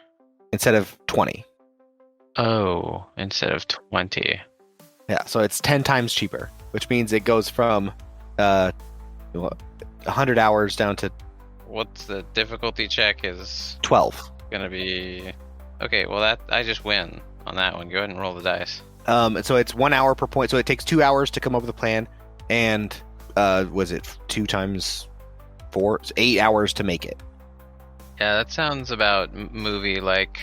Instead of 20. Oh, instead of 20. Yeah, so it's 10 times cheaper, which means it goes from 100 hours down to What's the difficulty check is 12. gonna be... Okay, well that I just win on that one. Go ahead and roll the dice. So it's 1 hour per point. So it takes 2 hours to come up with a plan, and was it 2 times 4? It's 8 hours to make it. Yeah, that sounds about movie-like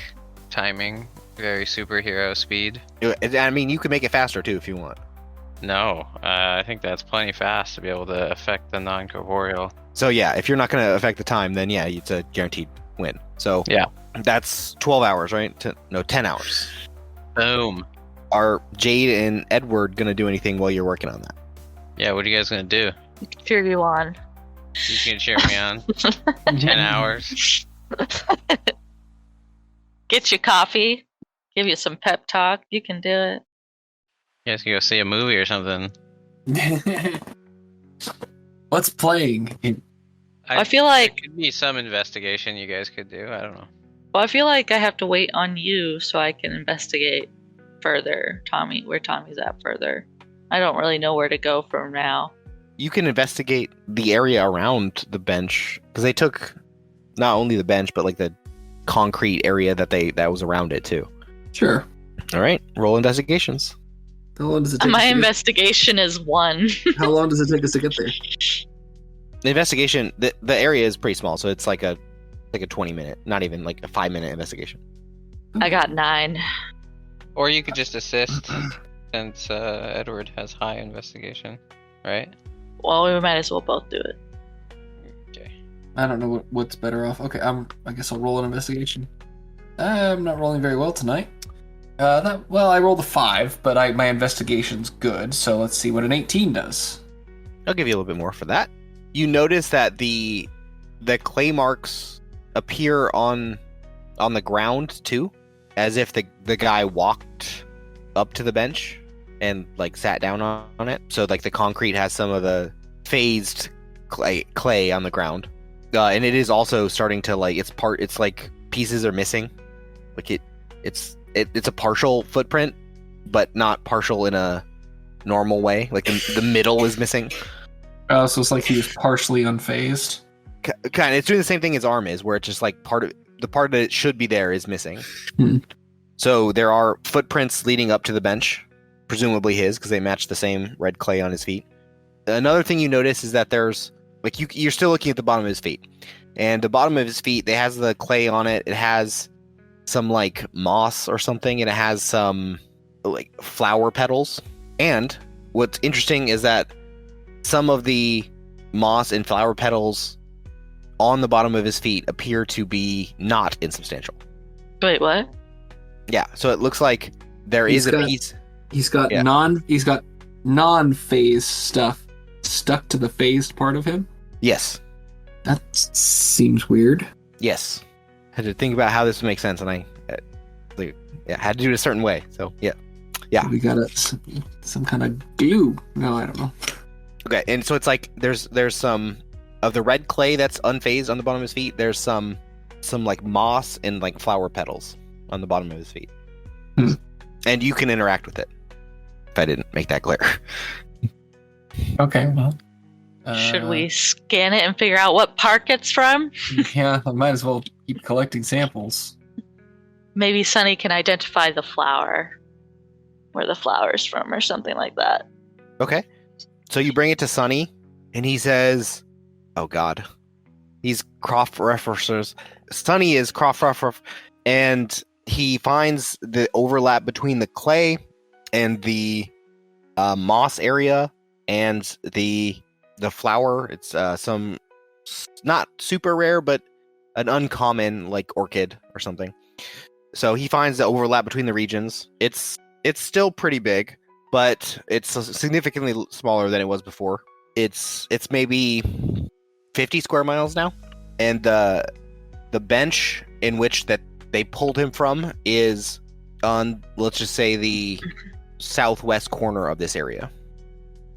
timing. Very superhero speed. I mean, you can make it faster too if you want. No, I think that's plenty fast to be able to affect the non-corporeal. So yeah, if you're not going to affect the time, then yeah, it's a guaranteed win. So Yeah. that's 12 hours, right? 10 hours. Boom. Are Jade and Edward going to do anything while you're working on that? Yeah, what are you guys gonna do? Cheer you on. You gonna cheer me on? 10 hours? Get you coffee. Give you some pep talk. You can do it. You guys can go see a movie or something. What's playing? I feel like There could be some investigation you guys could do. I don't know. I have to wait on you so I can investigate further, Tommy, where Tommy's at further. I don't really know where to go from now. You can investigate the area around the bench, because they took not only the bench but like the concrete area that was around it too. Sure. All right, roll investigations. How long does it take? My us to investigation is 1. How long does it take us to get there? The investigation, the area is pretty small, so it's like a 20-minute, not even like a 5-minute investigation. I got 9. Or you could just assist, since Edward has high investigation, right? Well, we might as well both do it. Okay. I don't know what's better off. Okay, I guess I'll roll an investigation. I'm not rolling very well tonight. I rolled a 5, but my investigation's good. So let's see what an 18 does. I'll give you a little bit more for that. You notice that the clay marks appear on the ground too, as if the guy walked up to the bench and like sat down on it. So like the concrete has some of the phased clay on the ground, and it is also starting to like it's like pieces are missing. Like it's a partial footprint, but not partial in a normal way. Like the middle is missing. Oh, so it's like he was partially unfazed. Kind of, it's doing the same thing his arm is, where it's just like part that it should be there is missing. Hmm. So there are footprints leading up to the bench, presumably his, because they match the same red clay on his feet. Another thing you notice is that there's like you're still looking at the bottom of his feet, and the bottom of his feet, it has the clay on it. It has some like moss or something, and it has some like flower petals. And what's interesting is that some of the moss and flower petals on the bottom of his feet appear to be not insubstantial. Wait, what? Yeah, so it looks like there is a piece. He's got Yeah. non-phased stuff stuck to the phased part of him. Yes, That seems weird. yes. Had to think about how this would make sense, and I had to do it a certain way. So yeah. We got some kind of glue. No, I don't know. Okay, and so it's like there's some of the red clay that's unfazed on the bottom of his feet. There's some like moss and like flower petals on the bottom of his feet. Hmm. And you can interact with it. If I didn't make that clear. Okay, well. Should we scan it and figure out what park it's from? Yeah, I might as well keep collecting samples. Maybe Sunny can identify the flower, where the flower's from, or something like that. Okay. So you bring it to Sunny, and he says, oh god. He's Croft references. Sunny is Croft, and he finds the overlap between the clay and the moss area and the flower. It's some not super rare, but an uncommon like orchid or something. So he finds the overlap between the regions. It's still pretty big, but it's significantly smaller than it was before. It's maybe 50 square miles now, and the bench in which that they pulled him from is on, let's just say, the southwest corner of this area.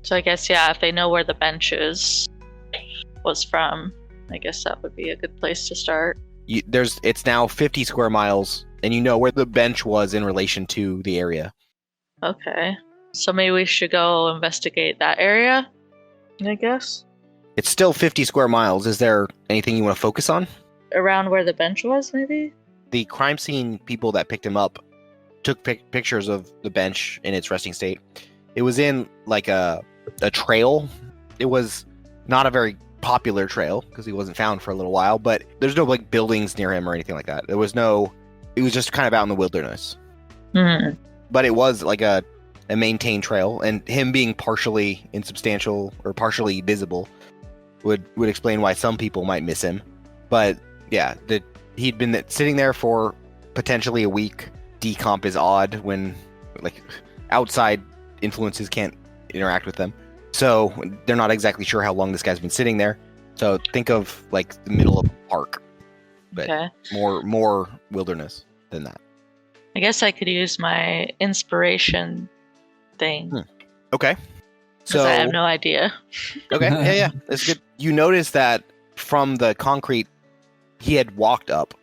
So I guess, yeah, if they know where the bench was from, I guess that would be a good place to start. It's now 50 square miles, and you know where the bench was in relation to the area. Okay. So maybe we should go investigate that area, I guess. It's still 50 square miles. Is there anything you want to focus on? Around where the bench was, maybe? The crime scene people that picked him up took pictures of the bench in its resting state. It was in like a trail. It was not a very popular trail because he wasn't found for a little while, but there's no like buildings near him or anything like that. It was just kind of out in the wilderness. Mm. But it was like a maintained trail, and him being partially insubstantial or partially visible would explain why some people might miss him. But yeah, he'd been sitting there for potentially a week. Decomp is odd when like outside influences can't interact with them, so they're not exactly sure how long this guy's been sitting there. So think of like the middle of a park, but Okay. more wilderness than that. I guess I could use my inspiration thing. Okay. 'Cause So I have no idea. okay, yeah, that's good. You notice that from the concrete, he had walked up,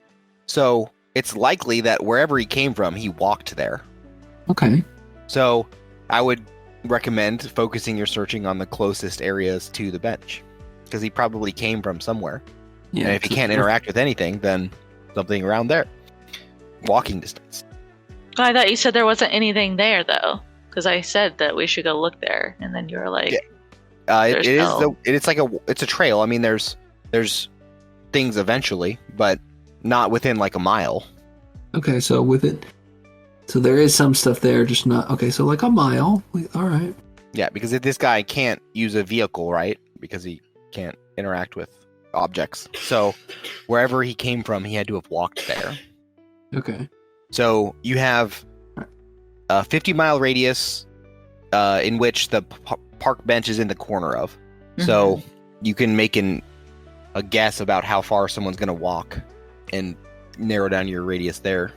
so it's likely that wherever he came from, he walked there. Okay. So I would recommend focusing your searching on the closest areas to the bench, because he probably came from somewhere. Yeah. And if he can't interact with anything, then something around there. Walking distance. Oh, I thought you said there wasn't anything there, though. Because I said that we should go look there. And then you were like, It is no- it's a trail. I mean, there's things eventually, but not within like a mile. Okay, so with it, so there is some stuff there, just not okay. So like a mile. All right. Yeah, because if this guy can't use a vehicle, right? Because he can't interact with objects. So wherever he came from, he had to have walked there. Okay. So you have a 50-mile radius in which the park bench is in the corner of. So you can make a guess about how far someone's going to walk and narrow down your radius there.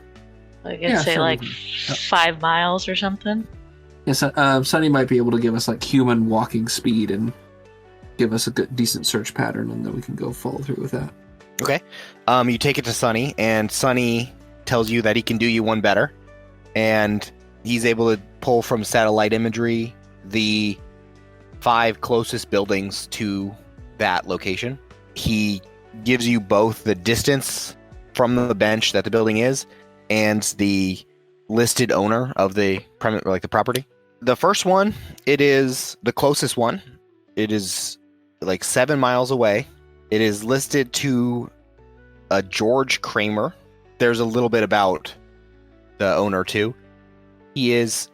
I guess Yeah, say sure, like we can- 5 miles or something. Yes, Sunny might be able to give us like human walking speed and give us a good, decent search pattern, and then we can go follow through with that. Okay. You take it to Sunny, and Sunny tells you that he can do you one better, and he's able to pull from satellite imagery the 5 closest buildings to that location. He gives you both the distance from the bench that the building is and the listed owner of the property. The first one, it is the closest one. It is like 7 miles away. It is listed to a George Kramer. There's a little bit about the owner too. He is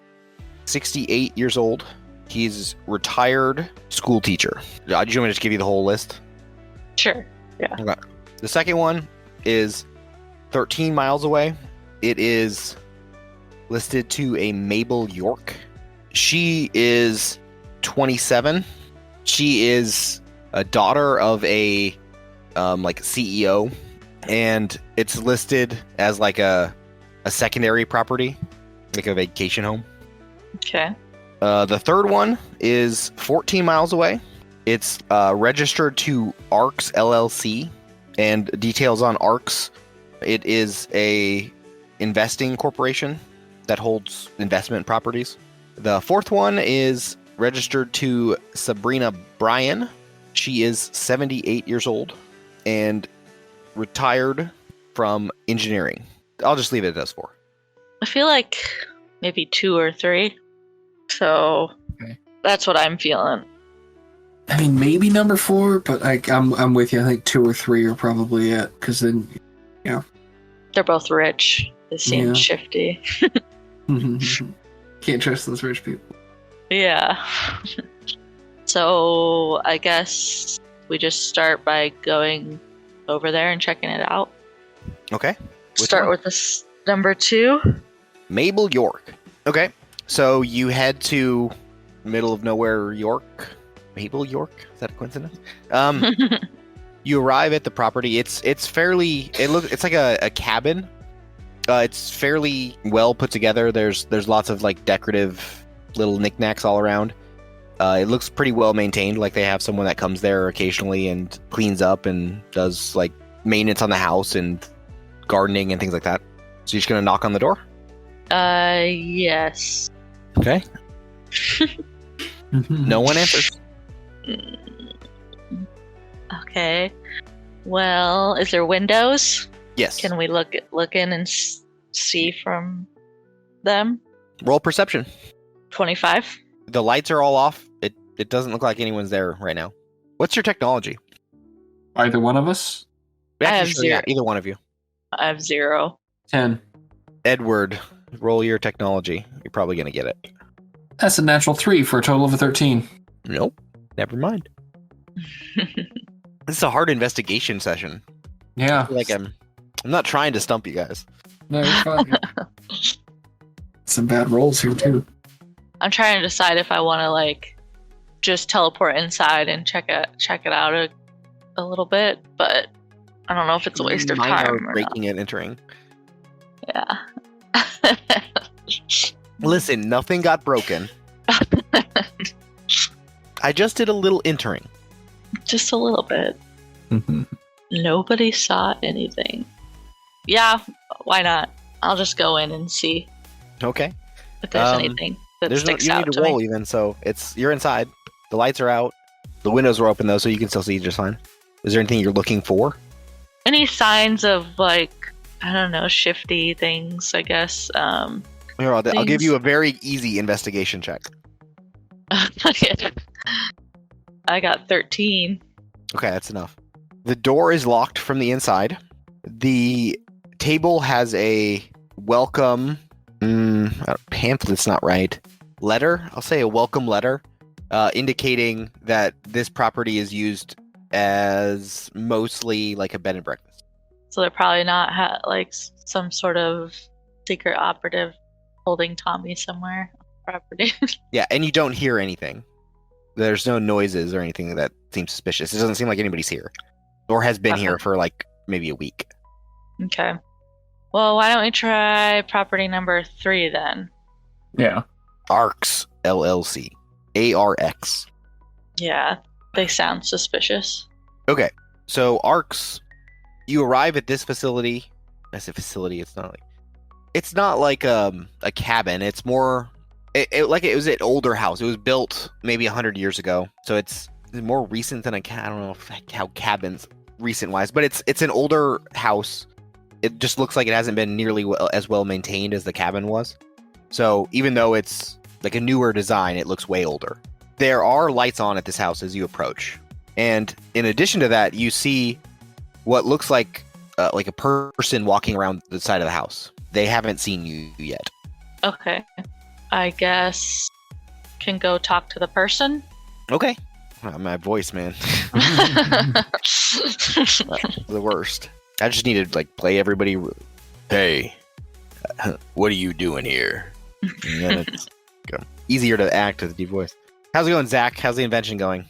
68 years old. He's retired school teacher. Do you want me to just give you the whole list? Sure. Okay. The second one is 13 miles away. It is listed to a Mabel York. She is 27. She is a daughter of a CEO, and it's listed as like a secondary property, like a vacation home. Okay. The third one is 14 miles away. It's registered to ARCS LLC, and details on ARCS. It is a investing corporation that holds investment properties. The fourth one is registered to Sabrina Bryan. She is 78 years old and retired from engineering. I'll just leave it at those 4. I feel like maybe 2 or 3. So Okay. that's what I'm feeling. I mean, maybe number 4, but I'm with you. I think 2 or 3 are probably it, because then They're both rich. They seem Yeah. shifty. can't trust those rich people. Yeah. So I guess we just start by going over there and checking it out. Okay. Which Start one? with this number 2. Mabel York. Okay. So you head to middle of nowhere York. Mabel York? Is that a coincidence? You arrive at the property. It's fairly. It's like a cabin. It's fairly well put together. There's lots of like decorative little knickknacks all around. It looks pretty well maintained. Like they have someone that comes there occasionally and cleans up and does like maintenance on the house and gardening and things like that. So you're just gonna knock on the door? Yes. Okay. No one answers. Okay. Well, is there windows? Yes. Can we look in and see from them? Roll perception. 25. The lights are all off. It doesn't look like anyone's there right now. What's your technology? Either one of us? I have Actually, yeah, 0. either one of you. I have 0. 10. Edward, roll your technology. You're probably gonna get it. That's a natural 3 for a total of a 13. Nope. Never mind. This is a hard investigation session. Yeah. I feel like I'm not trying to stump you guys. No, you're fine. Some bad rolls here, too. I'm trying to decide if I want to like just teleport inside and check it out a little bit, but I don't know if it's a waste of Minor time or not. breaking and entering. Yeah. Listen, nothing got broken. I just did a little entering. Just a little bit. Nobody saw anything. Yeah, why not? I'll just go in and see Okay. if there's anything that There's no, sticks you out need to to roll me. even, so you're inside. The lights are out. The windows are open though, so you can still see just fine. Is there anything you're looking for? Any signs of like, I don't know, shifty things, I guess. Here, I'll give Things- you a very easy investigation check. I got 13. Okay, that's enough. The door is locked from the inside. The table has a welcome pamphlet's not right. Letter? I'll say a welcome letter, indicating that this property is used as mostly like a bed and breakfast. So they're probably not like some sort of secret operative holding Tommy somewhere on the property. Yeah, and you don't hear anything. There's no noises or anything that seems suspicious. It doesn't seem like anybody's here, or has been here for like maybe a week. Okay. Well, why don't we try property number 3 then? Yeah. ARX LLC. ARX. Yeah, they sound suspicious. Okay, so ARX, you arrive at this facility. I say facility. It's not like a cabin. It's more it was an older house. It was built maybe 100 years ago, so it's more recent than I don't know how cabins recent wise, but it's an older house. It just looks like it hasn't been nearly as well maintained as the cabin was. So even though it's like a newer design, it looks way older. There are lights on at this house as you approach. And in addition to that, you see what looks like a person walking around the side of the house. They haven't seen you yet. Okay. I guess can go talk to the person. Okay. My voice, man. The worst. I just need to like play everybody. Hey, what are you doing here? And then it's easier to act with a deep voice. How's it going, Zack? How's the invention going?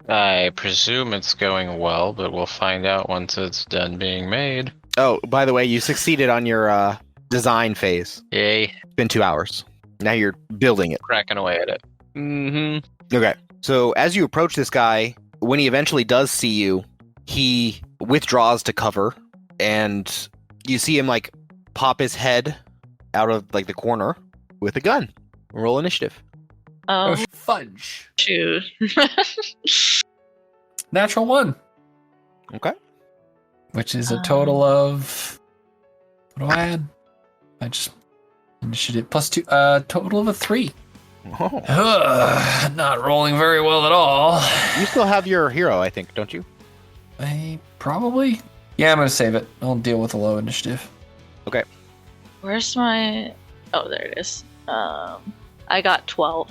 I presume it's going well, but we'll find out once it's done being made. Oh, by the way, you succeeded on your design phase. Yay. It's been 2 hours. Now you're building it. Cracking away at it. Mm-hmm. Okay. So as you approach this guy, when he eventually does see you, he withdraws to cover, and you see him like pop his head out of like the corner with a gun. Roll initiative. Oh, Fudge. shoot. Natural 1. Okay. Which is a total of... What do I add? I just... Initiative plus 2. Total of a 3. Oh. Not rolling very well at all. You still have your hero, I think, don't you? I probably... Yeah, I'm going to save it. I'll deal with a low initiative. Where's my... Oh, there it is. I got 12.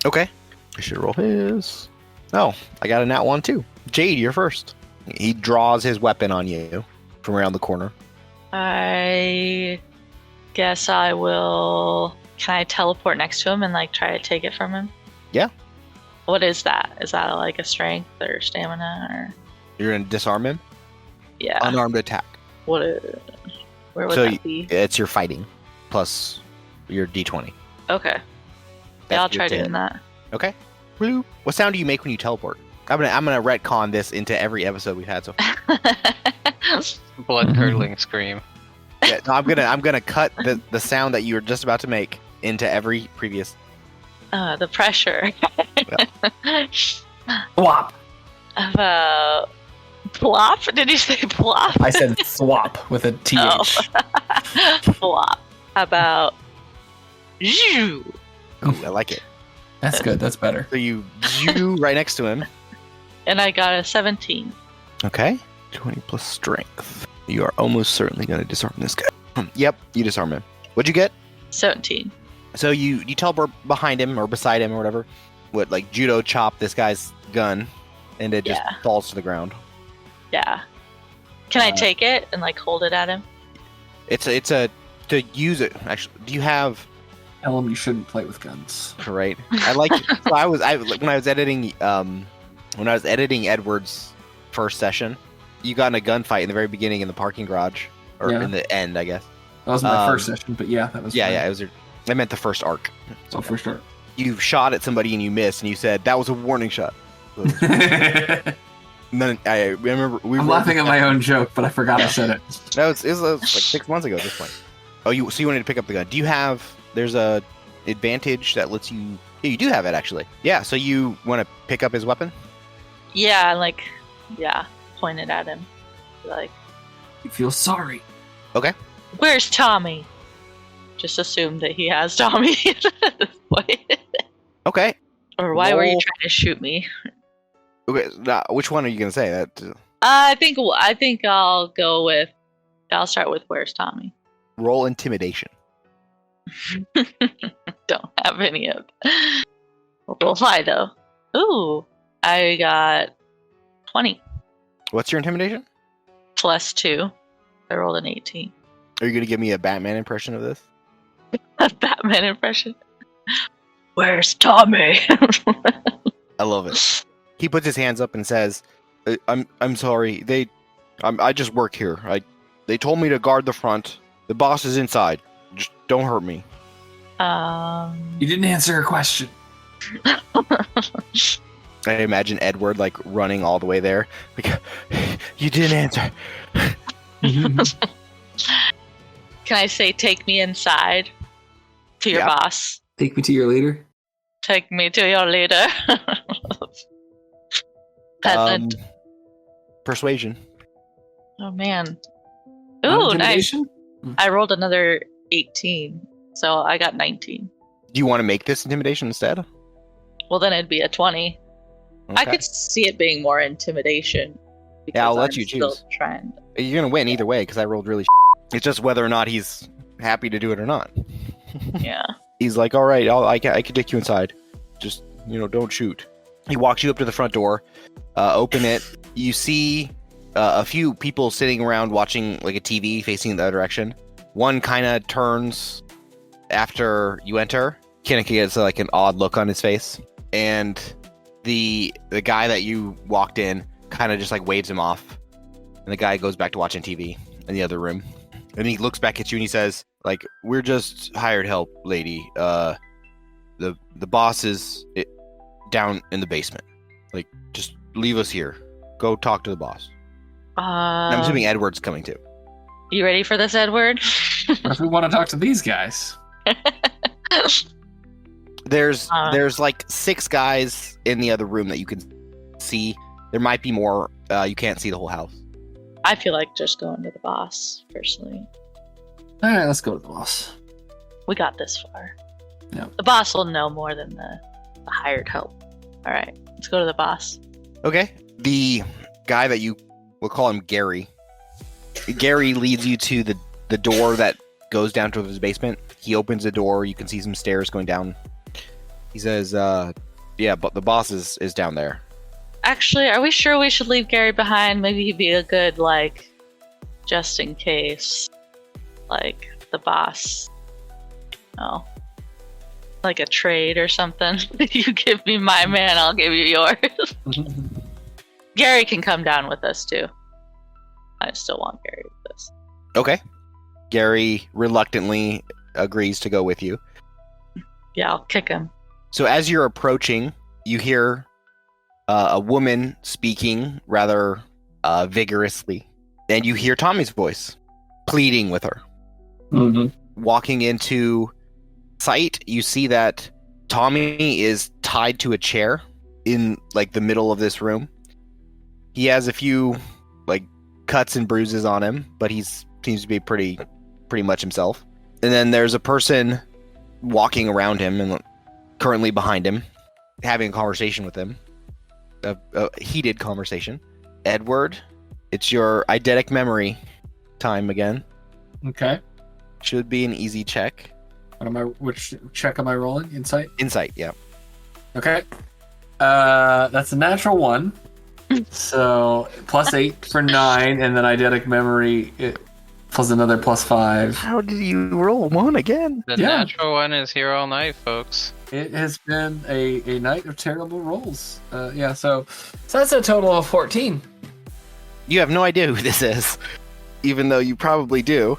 Okay. I should roll his. Oh, I got a nat 1 too. Jade, you're first. He draws his weapon on you from around the corner. I guess I will. Can I teleport next to him and like try to take it from him? Yeah. What is that? Is that like a strength or stamina or? You're going to disarm him? Yeah. Unarmed attack. Where would So that be? It's your fighting plus your d20. Okay. Yeah, That's I'll your try doing hit. that. Okay. Bloop. What sound do you make when you teleport? I'm gonna retcon this into every episode we've had so far. Blood curdling scream. Yeah, no, I'm gonna cut the sound that you were just about to make into every previous. The pressure. Swap. About plop? Did you say plop? I said swap with a th. Oh. Flop. How about Zhoo? Ooh, I like it. That's good. That's better. So you right next to him. And I got a 17. Okay. 20 plus strength. You are almost certainly gonna disarm this guy. Yep, you disarm him. What'd you get? 17. So you teleport behind him or beside him or whatever. What, like judo chop this guy's gun, and it just Yeah. falls to the ground. Yeah. Can I take it and like hold it at him? It's a to use it. Actually, do you have? Tell him you shouldn't play with guns. Right. I like. So when I was editing Edward's first session, you got in a gunfight in the very beginning in the parking garage, or Yeah. in the end, I guess. That was my Um, first session, but yeah, that was Yeah, fine. yeah. It was. I meant the first arc. So for sure. You shot at somebody and you missed, and you said that was a warning shot. And then I remember we I'm rolled laughing at my own joke, but I forgot I said it. That was like 6 months ago at this point. Oh, you wanted to pick up the gun? Do you have? There's a advantage that lets you. Yeah, you do have it actually. Yeah. So you want to pick up his weapon? Yeah, like, yeah, point it at him. Like, You feel sorry. where's Tommy? Just assume that he has Tommy at this point. Okay. Or why were you Roll. trying to shoot me? Okay. Now, which one are you gonna say? That I think I'll go with. I'll start with where's Tommy. roll intimidation. Don't have any of. We'll fly though. Ooh, I got 20 What's your intimidation? plus 2. I rolled an 18. Are you gonna give me a Batman impression of this? A Batman impression. Where's Tommy? I love it. He puts his hands up and says, "I'm sorry. I just work here. They told me to guard the front. The boss is inside. Just don't hurt me." You didn't answer her question. I imagine Edward like running all the way there. Like, you didn't answer. Can I say take me inside to your Yeah. boss? Take me to your leader. Take me to your leader. Peasant. Persuasion. Oh man. Not Ooh, nice. intimidation? I rolled another 18, so I got 19. Do you want to make this intimidation instead? Well, then it'd be a 20. I Okay. could see it being more intimidation. Yeah, I'll because let I'm you still choose. Trying. You're gonna win either way because I rolled really. It's just whether or not he's happy to do it or not. Yeah. He's like, "All right, I can take you inside. Just don't shoot." He walks you up to the front door. Open it. You see a few people sitting around watching like a TV facing the other direction. One kind of turns after you enter. Kinnick gets like an odd look on his face, and the guy that you walked in kind of just like waves him off, and the guy goes back to watching TV in the other room. And he looks back at you and he says, like, "We're just hired help, lady. The boss is down in the basement. Like, just leave us here. Go talk to the boss." And I'm assuming Edward's coming too. You ready for this, Edward? What if we want to talk to these guys? There's like 6 guys in the other room that you can see. There might be more. You can't see the whole house. I feel like just going to the boss, personally. All right, let's go to the boss. We got this far. Yeah. The boss will know more than the hired help. All right, let's go to the boss. Okay. The guy that we'll call him Gary. Gary leads you to the door that goes down to his basement. He opens the door. You can see some stairs going down. He says, yeah, but the boss is down there. Actually, are we sure we should leave Gary behind? Maybe he'd be a good, like, just in case, like, the boss, oh, like a trade or something. You give me my man, I'll give you yours. Gary can come down with us, too. I still want Gary with us. Okay. Gary reluctantly agrees to go with you. Yeah, I'll kick him. So as you're approaching, you hear a woman speaking rather vigorously, and you hear Tommy's voice pleading with her. Walking into sight, you see that Tommy is tied to a chair in like the middle of this room. He has a few like cuts and bruises on him, but he seems to be pretty much himself. And then there's a person walking around him and currently behind him, having a conversation with him. A heated conversation. Edward, it's your eidetic memory time again. Okay. Should be an easy check. Which check am I rolling? Insight? Insight, yeah. Okay. That's a natural 1. So +8 for 9, and then eidetic memory plus another +5. How did you roll 1 again? The Yeah. natural one is here all night, folks. It has been a night of terrible rolls. Yeah, so that's a total of 14. You have no idea who this is, even though you probably do.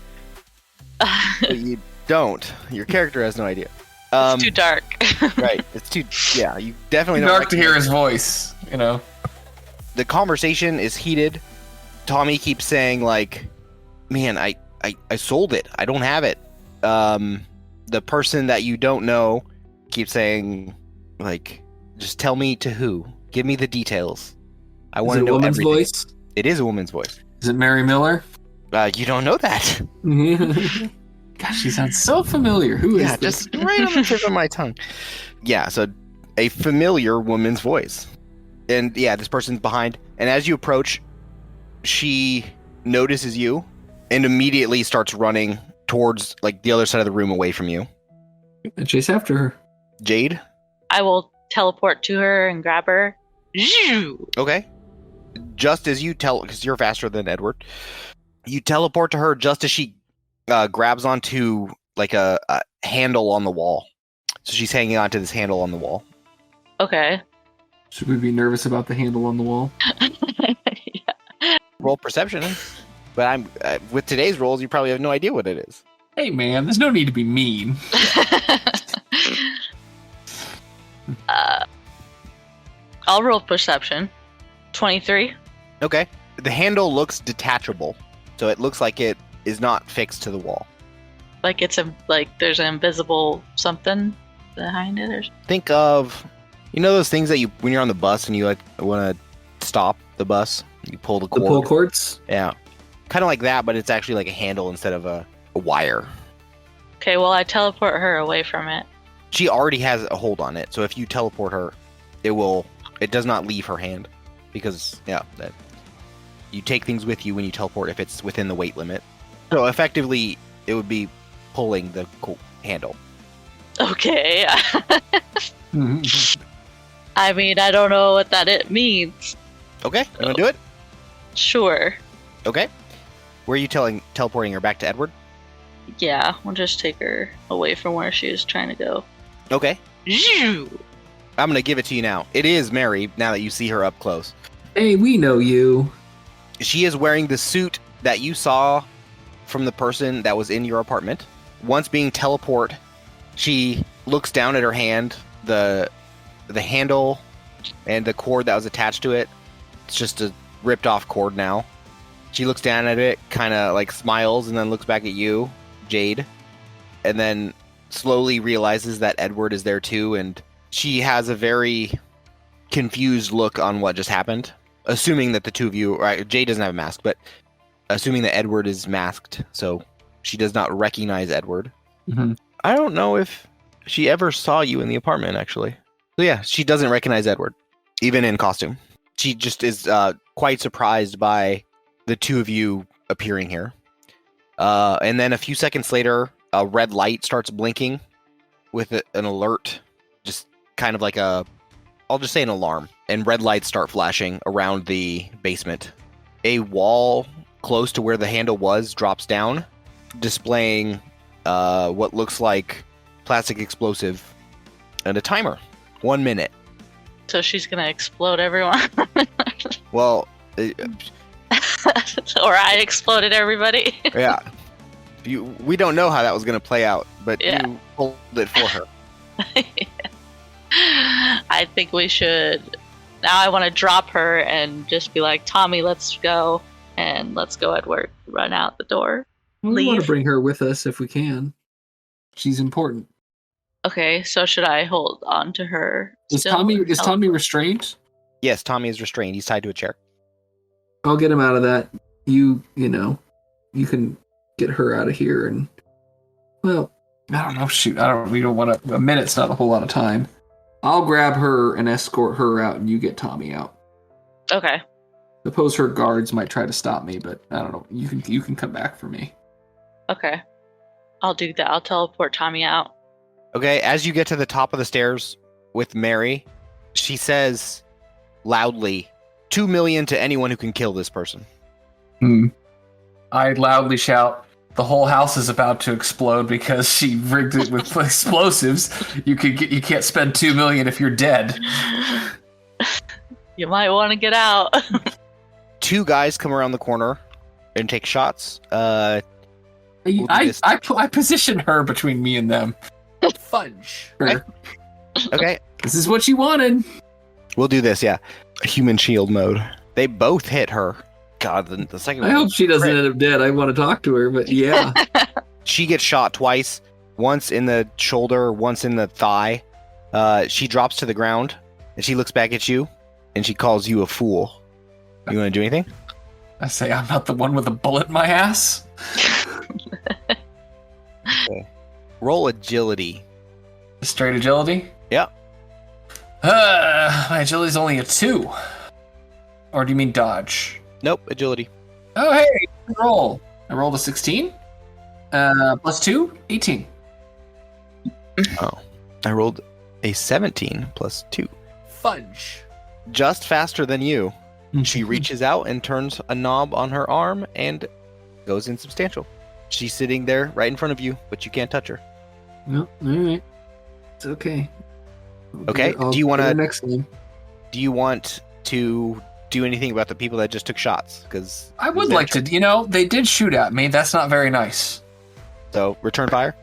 But you don't. Your character has no idea. It's too dark. Right. It's too. Yeah, you definitely Too don't. dark to hear his voice, you know. The conversation is heated. Tommy keeps saying like, "Man, I sold it. I don't have it." The person that you don't know keeps saying like, "Just tell me to who. Give me the details. I want to know woman's everything." voice? It is a woman's voice. Is it Mary Miller? You don't know that. Gosh, she sounds so familiar. Who is Yeah, this? just right on the tip of my tongue. Yeah, so a familiar woman's voice. And yeah, this person's behind. And as you approach, she notices you and immediately starts running towards like the other side of the room away from you. And chase after her. Jade? I will teleport to her and grab her. Okay. Just as you because you're faster than Edward, you teleport to her just as she grabs onto like a handle on the wall. So she's hanging onto this handle on the wall. Okay. Should we be nervous about the handle on the wall? Yeah. Roll perception. But I'm with today's rolls, you probably have no idea what it is. Hey man, there's no need to be mean. I'll roll perception. 23. Okay. The handle looks detachable, so it looks like it is not fixed to the wall. Like it's there's an invisible something behind it or Think of, those things that when you're on the bus and you like want to stop the bus, you pull the cord. The pull cords? Yeah. Kind of like that, but it's actually like a handle instead of a wire. Okay, well I teleport her away from it. She already has a hold on it, so if you teleport her, it does not leave her hand. Because, that you take things with you when you teleport if it's within the weight limit. So effectively, it would be pulling the handle. Okay. I mean, I don't know what it means. Okay, you want to do it? Sure. Okay. Where are you teleporting her back to Edward? Yeah, we'll just take her away from where she was trying to go. Okay. I'm going to give it to you now. It is Mary, now that you see her up close. Hey, we know you. She is wearing the suit that you saw from the person that was in your apartment. Once being teleport, she looks down at her hand, the handle and the cord that was attached to it. It's just a ripped off cord now. She looks down at it, kind of like smiles, and then looks back at you, Jade, and then slowly realizes that Edward is there too, and she has a very confused look on what just happened. Assuming that the two of you, right, Jade doesn't have a mask, but assuming that Edward is masked, so she does not recognize Edward. Mm-hmm. I don't know if she ever saw you in the apartment, actually. So yeah, she doesn't recognize Edward, even in costume. She just is quite surprised by the two of you appearing here. And then a few seconds later, a red light starts blinking with an alert, just kind of like I'll just say an alarm, and red lights start flashing around the basement. A wall close to where the handle was drops down, displaying what looks like plastic explosive and a timer. 1 minute. So she's gonna explode everyone. Well, Or I exploded everybody. yeah. We don't know how that was going to play out, but Yeah. you pulled it for her. I think we should. Now I want to drop her and just be like, Tommy, let's go. And let's go, Edward. Run out the door. We want Leave. to bring her with us if we can. She's important. Okay, so should I hold on to her? Is still? Tommy restrained? Yes, Tommy is restrained. He's tied to a chair. I'll get him out of that. You can get her out of here, and well, I don't know. Shoot, we don't want to. A minute's not a whole lot of time. I'll grab her and escort her out, and you get Tommy out. Okay. Suppose her guards might try to stop me, but I don't know. You can come back for me. Okay. I'll do that. I'll teleport Tommy out. Okay, as you get to the top of the stairs with Mary, she says loudly, 2 million to anyone who can kill this person. I loudly shout, "The whole house is about to explode because she rigged it with explosives. You can't spend 2 million if you're dead." You might want to get out. 2 guys come around the corner and take shots. We'll do this. I position her between me and them. Fudge. Her. Okay, This is what you wanted. we'll do this, yeah. Human shield mode. They both hit her. God, the second I one. hope she doesn't end up dead. I want to talk to her, but yeah. She gets shot twice, once in the shoulder, once in the thigh. She drops to the ground, and she looks back at you, and she calls you a fool. You want to do anything? I say, "I'm not the one with a bullet in my ass." Roll agility. Straight agility? Yeah. My agility's only a 2. Or do you mean dodge? Nope, agility. Oh, hey, good roll. I rolled a 16. Plus 2, 18. Oh. I rolled a 17 plus 2. Fudge. Just faster than you. She reaches out and turns a knob on her arm and goes insubstantial. She's sitting there right in front of you, but you can't touch her. No, all right. It's okay. Okay, I'll do you wanna- get her next time? Do you want to do anything about the people that just took shots? Because I would like to, they did shoot at me. That's not very nice. So return fire.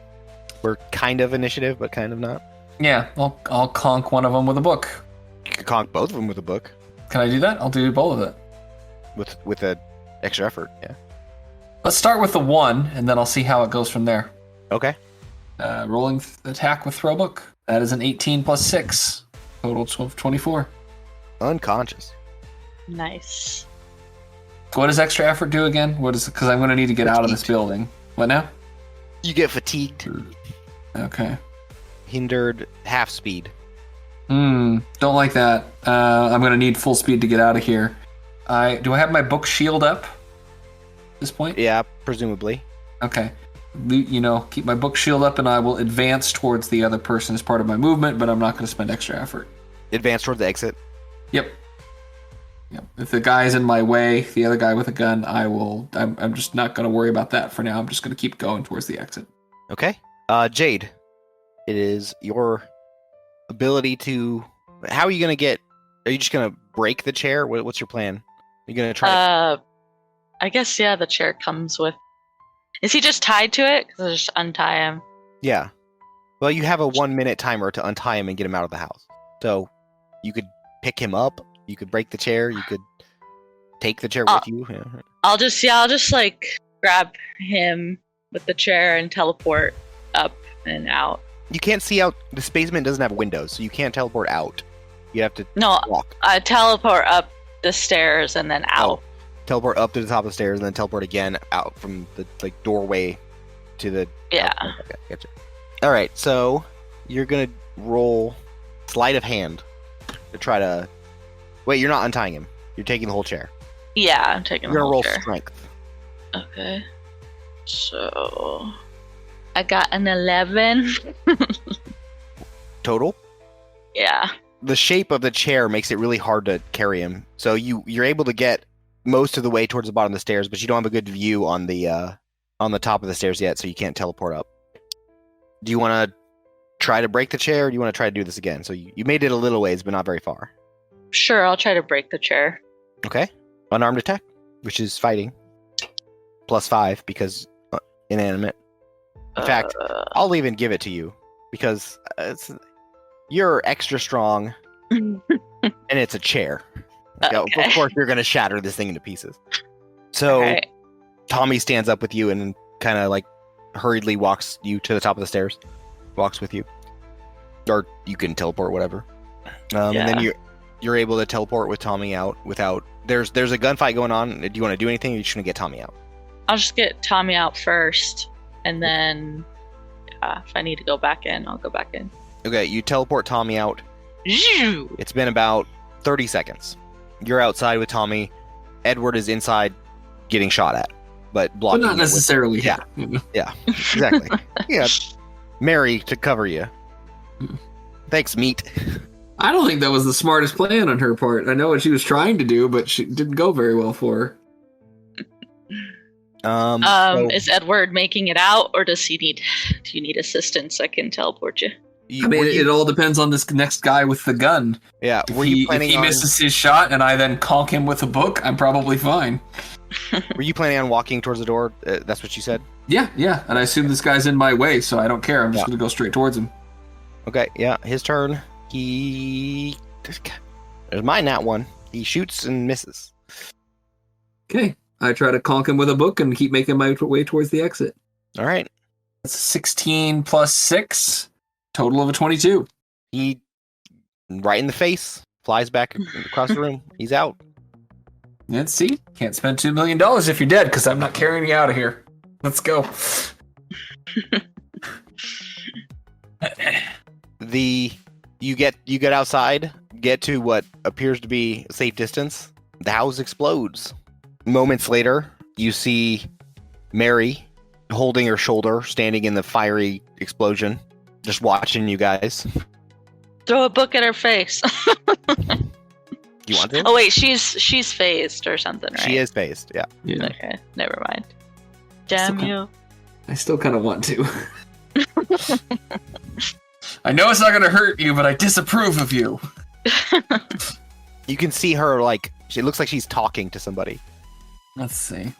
We're kind of initiative, but kind of not. Yeah, I'll conk one of them with a book. You could conk both of them with a book Can I do that? I'll do both of it. with a extra effort. Yeah. Let's start with the 1, and then I'll see how it goes from there. Okay. Rolling attack with throw book. That is an 18 plus 6. Total 24. Unconscious. Nice. What does extra effort do again? What is it? Because I'm going to need to get out of this building. What now? You get fatigued, Okay. hindered half speed. Don't like that. I'm going to need full speed to get out of here. Do I have my book shield up at this point? Yeah, presumably. Okay. Keep my book shield up, and I will advance towards the other person as part of my movement, but I'm not going to spend extra effort. Advance toward the exit. Yep. If the guy's in my way, the other guy with a gun, I'm just not going to worry about that for now. I'm just going to keep going towards the exit. Okay. Jade, it is your ability to. How are you going to get? Are you just going to break the chair? What's your plan? Are you going to try? I guess, yeah, the chair comes with. Is he just tied to it? Because I'll just untie him. Yeah. Well, you have a 1 minute timer to untie him and get him out of the house. So you could pick him up. You could break the chair. You could take the chair with you. Yeah. I'll just like grab him with the chair and teleport up and out. You can't see out. This basement doesn't have windows, so you can't teleport out. You have to No, walk. I teleport up the stairs and then out. Teleport up to the top of the stairs and then teleport again out from the doorway to the. Yeah. Okay, gotcha. All right, so you're gonna roll sleight of hand to try to. Wait, you're not untying him. You're taking the whole chair. Yeah, I'm taking You're the gonna whole roll chair. strength. Okay. So I got an 11. Total. Yeah. The shape of the chair makes it really hard to carry him. So you're able to get most of the way towards the bottom of the stairs, but you don't have a good view on the top of the stairs yet, so you can't teleport up. Do you want to try to break the chair, or do you want to try to do this again? So you made it a little ways, but not very far. Sure, I'll try to break the chair. Okay. Unarmed attack, which is fighting. +5 because inanimate. In fact, I'll even give it to you because you're extra strong and it's a chair. Okay. Of course, you're going to shatter this thing into pieces. So Alright. Tommy stands up with you and kind of like hurriedly walks you to the top of the stairs. Walks with you. Or you can teleport, whatever. And then you're able to teleport with Tommy out without... There's a gunfight going on. Do you want to do anything, or are you just going to get Tommy out? I'll just get Tommy out first, and then if I need to go back in, I'll go back in. Okay, you teleport Tommy out. Zhoo! It's been about 30 seconds. You're outside with Tommy. Edward is inside getting shot at, but But blocking not it with- necessarily. Yeah. Yeah, exactly. Yeah, Mary to cover you. Thanks, meat. I don't think that was the smartest plan on her part. I know what she was trying to do, but she didn't go very well for her. So Is Edward making it out, or do you need assistance? I can teleport you. I mean, it all depends on this next guy with the gun. yeah, If were you he planning on misses his shot and I then conk him with a book, I'm probably fine. walking towards the door? That's what you said. Yeah, and I assume this guy's in my way, so I don't care. I'm just going to go straight towards him. Okay, yeah, his turn. There's my nat one. He shoots and misses. Okay, I try to conk him with a book and keep making my way towards the exit. All right. That's 16 plus 6, total of a 22. He right in the face, flies back across the room. He's out. Let's see. Can't spend $2 million if you're dead, because I'm not carrying you out of here. Let's go. You get outside, get to what appears to be a safe distance. The house explodes. Moments later, you see Mary holding her shoulder, standing in the fiery explosion, just watching you guys. Throw a book at her face. You want to? Oh wait, she's phased or something, right? She is phased, yeah. Okay, never mind. Damn you. I still kind of want to. I know it's not going to hurt you, but I disapprove of you. You can see her, like, it looks like she's talking to somebody, Let's see.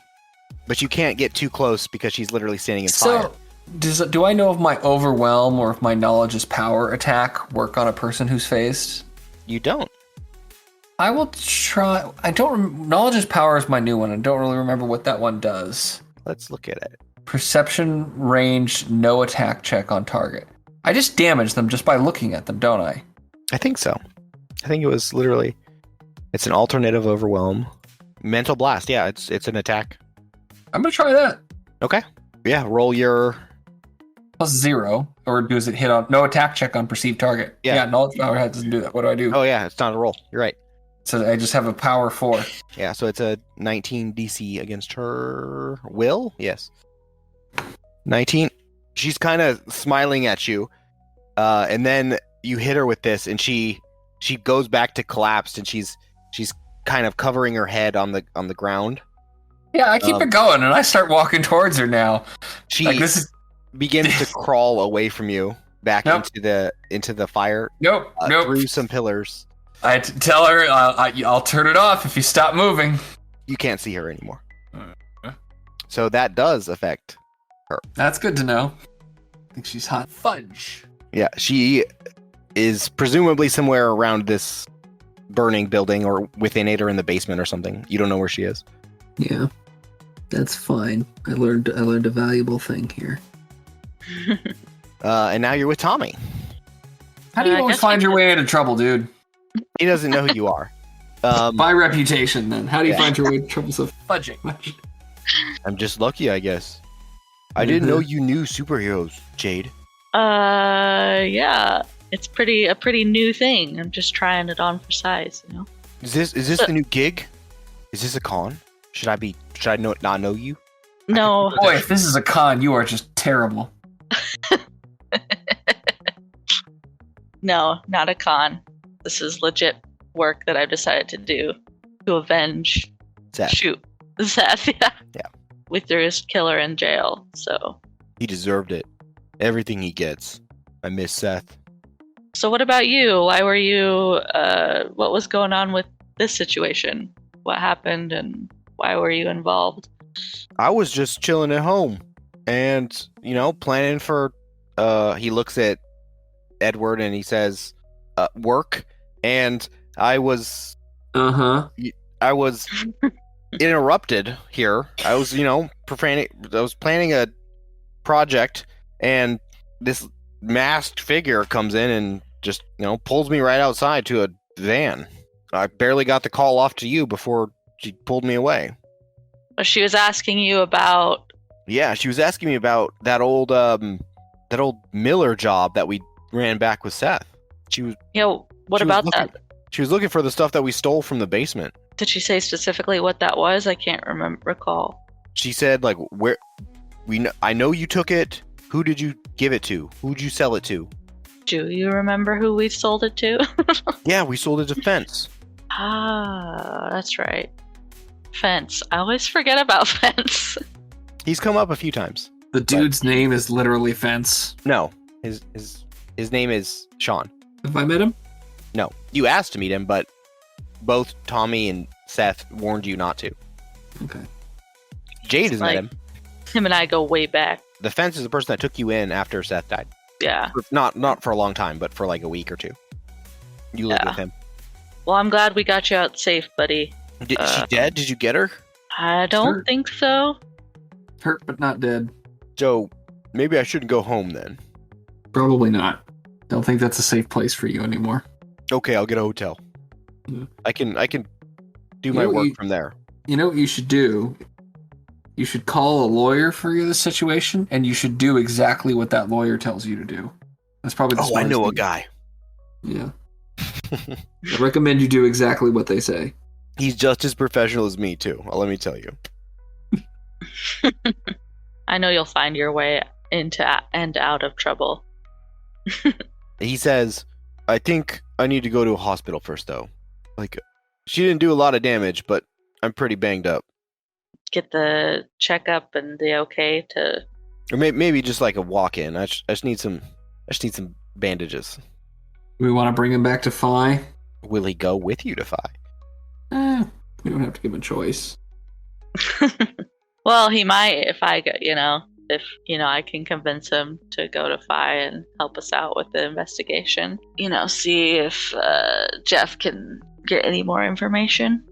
but you can't get too close because she's literally standing in fire. So, do I know if my overwhelm or if my knowledge is power attack work on a person who's phased? You don't. I will try. Knowledge is power is my new one. I don't really remember what that one does. Let's look at it. Perception, range, no attack check on target. I just damage them just by looking at them, don't I? I think so. I think it was literally... It's an alternative overwhelm. Mental blast, yeah, it's an attack. I'm going to try that. Okay. Yeah, roll your... +0. Or does it hit on... No attack check on perceived target. Yeah. Knowledge power doesn't do that. What do I do? Oh yeah, it's not a roll. You're right. So I just have a power 4. Yeah, so it's a 19 DC against her will? Yes. 19. She's kind of smiling at you. And then you hit her with this and she goes back to collapse and she's kind of covering her head on the ground. Yeah, I keep it going and I start walking towards her now. She Like, this is... begins to crawl away from you back Nope. into the fire Nope. through some pillars. I tell her I'll turn it off if you stop moving. You can't see her anymore. So that does affect her. That's good to know. I think she's hot fudge. Yeah, she is presumably somewhere around this burning building or within it or in the basement or something. You don't know where she is. Yeah, that's fine. I learned a valuable thing here. And now you're with Tommy. How do you I always guess find we your could- way into trouble, dude? He doesn't know who you are. By reputation, then. How do you Yeah. find your way into trouble so fudging? I'm just lucky, I guess. I didn't know you knew superheroes, Jade. Yeah. It's a pretty new thing. I'm just trying it on for size, you know. Is this the new gig? Is this a con? Should I not know you? No. Boy, if this is a con, you are just terrible. No, not a con. This is legit work that I've decided to do to avenge. Seth. Shoot, Seth. Yeah. Yeah. We threw his killer in jail, so. He deserved it. Everything he gets. I miss Seth. So what about you? Why were you? What was going on with this situation? What happened, and why were you involved? I was just chilling at home and, planning for, he looks at Edward and he says, work. And I was interrupted here. I was, I was planning a project and this masked figure comes in and just, pulls me right outside to a van. I barely got the call off to you before she pulled me away. She was asking you about. Yeah, she was asking me about that old Miller job that we ran back with Seth. She was. What about that? She was looking for the stuff that we stole from the basement. Did she say specifically what that was? I can't recall. She said, like, where I know you took it. Who did you give it to? Who did you sell it to? Do you remember who we sold it to? Yeah, we sold it to Fence. Ah, that's right. Fence. I always forget about Fence. He's come up a few times. The dude's name is literally Fence. No, his name is Sean. Have I met him? No, you asked to meet him, but both Tommy and Seth warned you not to. Okay. Jade has met him. Him and I go way back. The Fence is the person that took you in after Seth died. Yeah. Not for a long time, but for like a week or two. You lived with him. Well, I'm glad we got you out safe, buddy. Is she dead? Did you get her? I don't Hurt. think so. Hurt but not dead. So maybe I shouldn't go home then. Probably not. Don't think that's a safe place for you anymore. Okay, I'll get a hotel. Yeah. I can do my work from there. You know what you should do? You should call a lawyer for the situation, and you should do exactly what that lawyer tells you to do. That's probably the I smartest know a thing. guy. Yeah. I recommend you do exactly what they say. He's just as professional as me too. Let me tell you. I know you'll find your way into and out of trouble. He says, I think I need to go to a hospital first though. Like, she didn't do a lot of damage, but I'm pretty banged up. Get the checkup and the okay to. Or maybe just like a walk-in. I just need some bandages. We want to bring him back to Phi. Will he go with you to Phi? We don't have to give him a choice. Well, he might if I go. If I can convince him to go to Phi and help us out with the investigation. See if Jeff can get any more information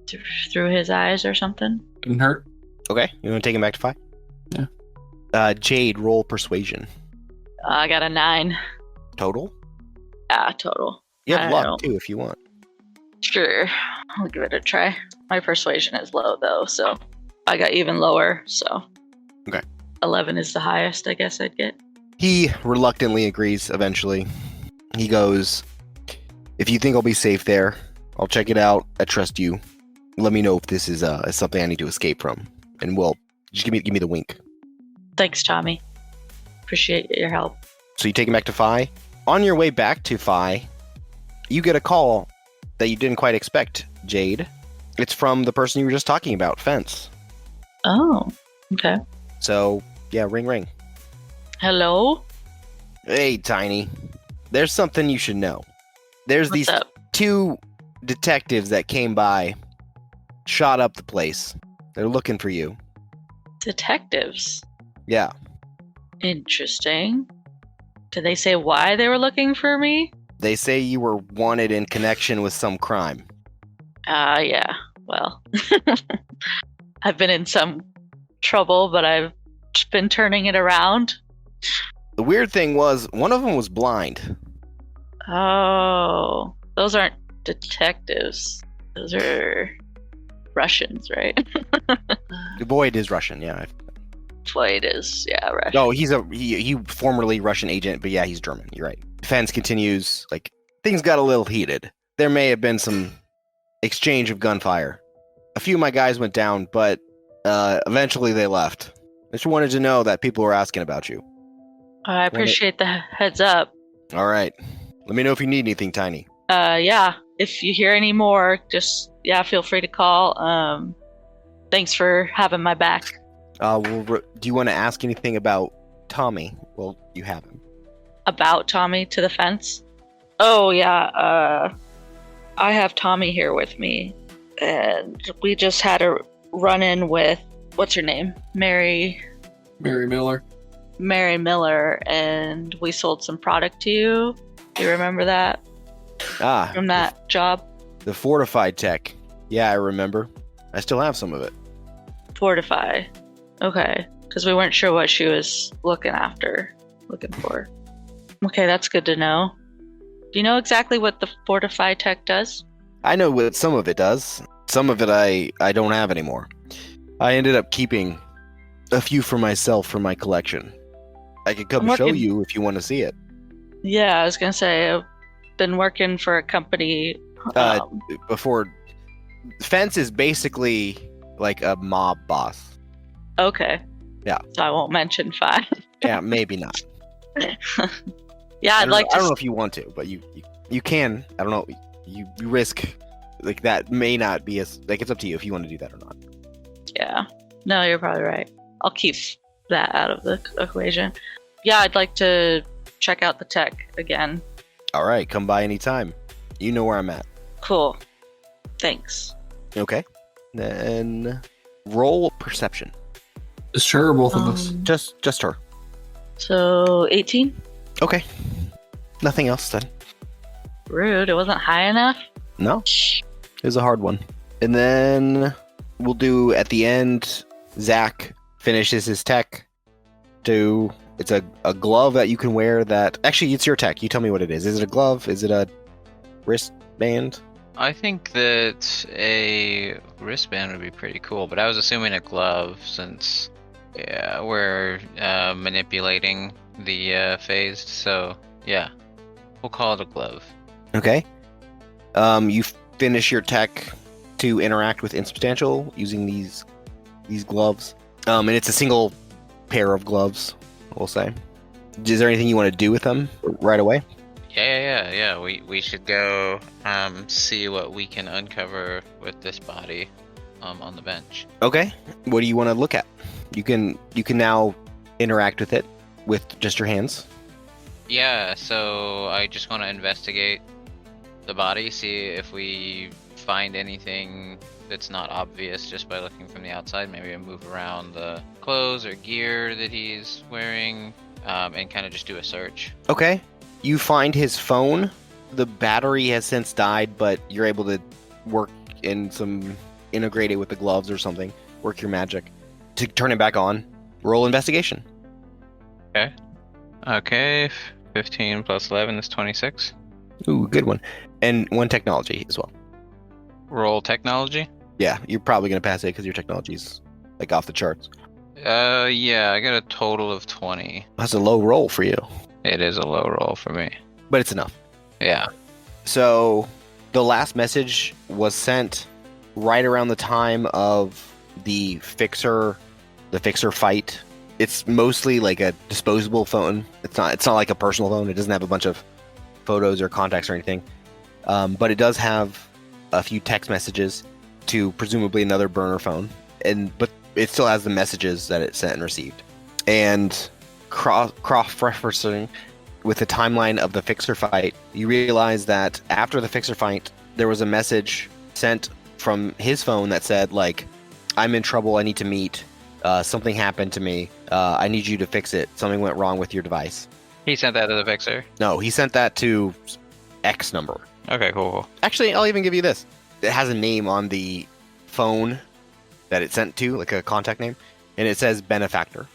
through his eyes or something. Didn't hurt. Okay, you want to take him back to Phi? Yeah. Jade, roll persuasion. I got a 9. Total? Yeah, total. You I have don't luck know. too if you want. Sure, I'll give it a try. My persuasion is low though, so I got even lower. So Okay. 11 is the highest I guess I'd get. He reluctantly agrees eventually. He goes, if you think I'll be safe there, I'll check it out. I trust you. Let me know if this is something I need to escape from. And we'll just give me the wink. Thanks, Tommy. Appreciate your help. So you take him back to Phi. On your way back to Phi, you get a call that you didn't quite expect, Jade. It's from the person you were just talking about, Fence. Oh, okay. So, yeah, ring ring. Hello? Hey, Tiny. There's something you should know. There's What's these up? 2 detectives that came by, shot up the place. They're looking for you. Detectives. Yeah. Interesting. Did they say why they were looking for me? They say you were wanted in connection with some crime. Yeah. Well, I've been in some trouble, but I've been turning it around. The weird thing was, one of them was blind. Oh, those aren't detectives. Those are Russians, right? Boyd is Russian, yeah. Floyd is, yeah, Russian. No, he formerly Russian agent, but yeah, he's German. You're right. Fence continues, like, things got a little heated. There may have been some exchange of gunfire. A few of my guys went down, but eventually they left. I just wanted to know that people were asking about you. I appreciate the heads up. All right. Let me know if you need anything, Tiny. Yeah. If you hear any more, just feel free to call. Thanks for having my back. Do you want to ask anything about Tommy? Well, you have him. About Tommy to the fence? Oh, yeah. I have Tommy here with me. And we just had a run-in with, what's her name? Mary Miller. And we sold some product to you. Do you remember that? From that job? The fortified tech. Yeah, I remember. I still have some of it. Fortify. Okay. Because we weren't sure what she was looking for. Okay, that's good to know. Do you know exactly what the Fortify tech does? I know what some of it does. Some of it I don't have anymore. I ended up keeping a few for myself for my collection. I could come show you if you want to see it. Yeah, I was going to say, I've been working for a company. Before, Fence is basically like a mob boss. Okay. Yeah. So I won't mention 5. Yeah, maybe not. Yeah, I'd like to. I don't know if you want to, but you can. I don't know. You risk like that may not be as like it's up to you if you want to do that or not. Yeah. No, you're probably right. I'll keep that out of the equation. Yeah, I'd like to check out the tech again. All right, come by anytime. You know where I'm at. Cool. Thanks. Okay. Then roll perception. Just her or both of us? Just her. So 18? Okay. Nothing else then. Rude. It wasn't high enough? No. It was a hard one. And then we'll do at the end, Zack finishes his tech. It's a glove that you can wear that... Actually, it's your tech. You tell me what it is. Is it a glove? Is it a wristband? I think that a wristband would be pretty cool, but I was assuming a glove since we're manipulating the phase. So yeah, we'll call it a glove. Okay. You finish your tech to interact with Insubstantial using these gloves. And it's a single pair of gloves, we'll say. Is there anything you want to do with them right away? Yeah. We should go see what we can uncover with this body on the bench. Okay. What do you want to look at? You can now interact with it with just your hands. Yeah, so I just want to investigate the body, see if we find anything that's not obvious just by looking from the outside. Maybe I move around the clothes or gear that he's wearing and kind of just do a search. Okay. You find his phone. The battery has since died, but you're able to work integrate it with the gloves or something. Work your magic to turn it back on. Roll investigation. Okay. 15 plus 11 is 26. Ooh, good one. And 1 technology as well. Roll technology? Yeah, you're probably going to pass it because your technology's like off the charts. Yeah, I got a total of 20. That's a low roll for you. It is a low roll for me. But it's enough. Yeah. So the last message was sent right around the time of the fixer fight. It's mostly like a disposable phone. It's not like a personal phone. It doesn't have a bunch of photos or contacts or anything. But it does have a few text messages to presumably another burner phone. But it still has the messages that it sent and received. And cross-referencing with the timeline of the fixer fight, you realize that after the fixer fight, there was a message sent from his phone that said, like, I'm in trouble, I need to meet, something happened to me, I need you to fix it, something went wrong with your device. He sent that to the fixer? No, he sent that to X number. Okay, cool. Actually, I'll even give you this. It has a name on the phone that it sent to, like a contact name, and it says Benefactor.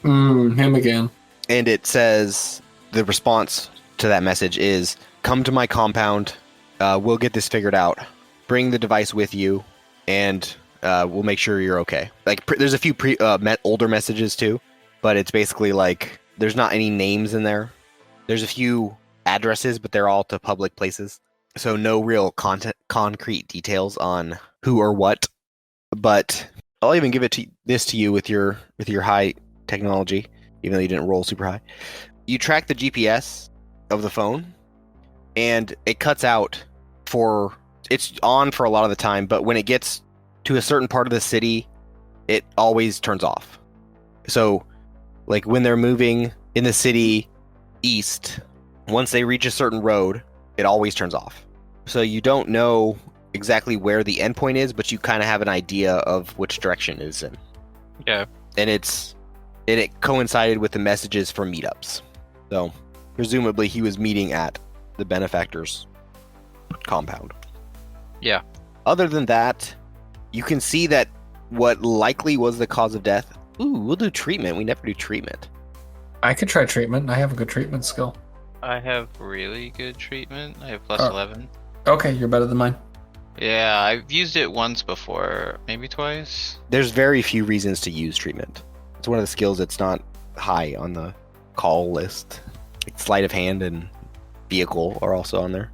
Him again. And it says the response to that message is, come to my compound, we'll get this figured out, bring the device with you, and we'll make sure you're okay. Like, there's a few older messages too, but it's basically like, there's not any names in there. There's a few addresses, but they're all to public places. So no real concrete details on who or what. But I'll even give this to you with your high technology, even though you didn't roll super high. You track the GPS of the phone, and it cuts out it's on for a lot of the time, but when it gets to a certain part of the city, it always turns off. So, like when they're moving in the city east, once they reach a certain road, it always turns off. So you don't know exactly where the endpoint is, but you kind of have an idea of which direction it is in. Yeah. And it coincided with the messages for meetups. So presumably he was meeting at the benefactor's compound. Yeah. Other than that, you can see that what likely was the cause of death. Ooh, we'll do treatment. We never do treatment. I could try treatment. I have a good treatment skill. I have really good treatment. I have plus Oh. 11. Okay, you're better than mine. Yeah, I've used it once before, maybe twice. There's very few reasons to use treatment. It's one of the skills that's not high on the call list. Like sleight of hand and vehicle are also on there.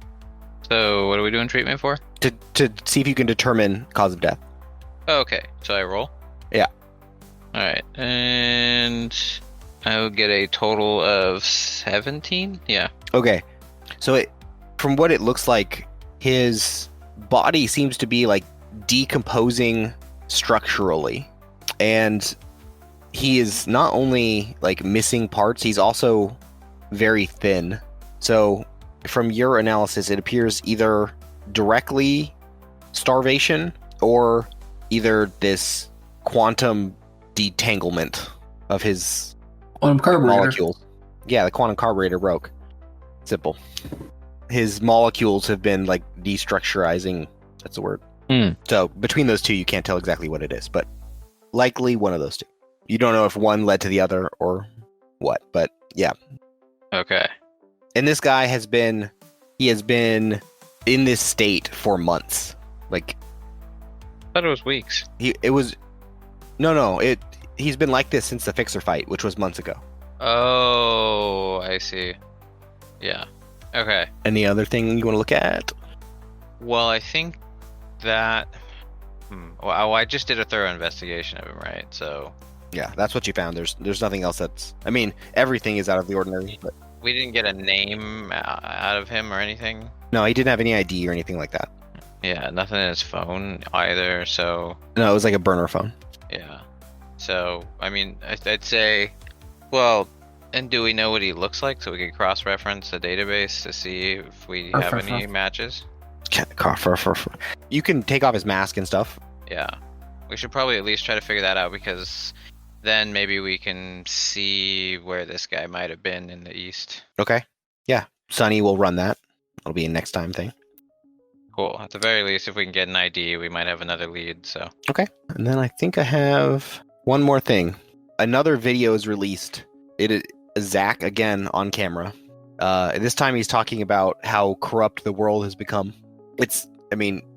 So what are we doing treatment for? To see if you can determine cause of death. Oh, okay, so I roll? Yeah. Alright, and I will get a total of 17? Yeah. Okay. So from what it looks like, his body seems to be like decomposing structurally. And he is not only like missing parts, he's also very thin. So from your analysis, it appears either directly starvation or either this quantum detanglement of his Quantum carburetor. molecules. Yeah, the quantum carburetor broke. Simple. His molecules have been like destructurizing. That's the word. So between those two, you can't tell exactly what it is, but likely one of those two. You don't know if one led to the other or what, but yeah. Okay. And this guy has been in this state for months. Like I thought it was weeks. he's been like this since the Fixer fight, which was months ago. Oh, I see. Yeah. Okay. Any other thing you want to look at? Well, I think that... Well, I just did a thorough investigation of him, right? So... Yeah, that's what you found. There's nothing else that's... I mean, everything is out of the ordinary, but... We didn't get a name out of him or anything? No, he didn't have any ID or anything like that. Yeah, nothing in his phone either, so... No, it was like a burner phone. Yeah. So, I mean, I'd say... Well, and do we know what he looks like so we can cross-reference the database to see if we have any matches? You can take off his mask and stuff. Yeah. We should probably at least try to figure that out because then maybe we can see where this guy might have been in the east. Okay. Yeah. Sunny will run that. It'll be a next time thing. Cool. At the very least, if we can get an ID, we might have another lead, so... Okay. And then I think I have one more thing. Another video is released. It is Zack again on camera. This time he's talking about how corrupt the world has become.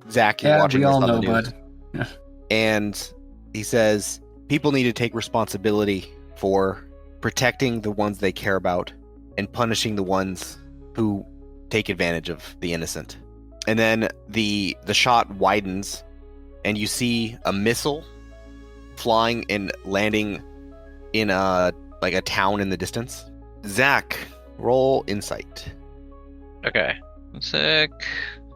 Zack, you're watching we this all on know, the news. bud. Yeah. And he says people need to take responsibility for protecting the ones they care about and punishing the ones who take advantage of the innocent. And then the shot widens and you see a missile flying and landing in a town in the distance. Zack, roll insight. Okay. Sick.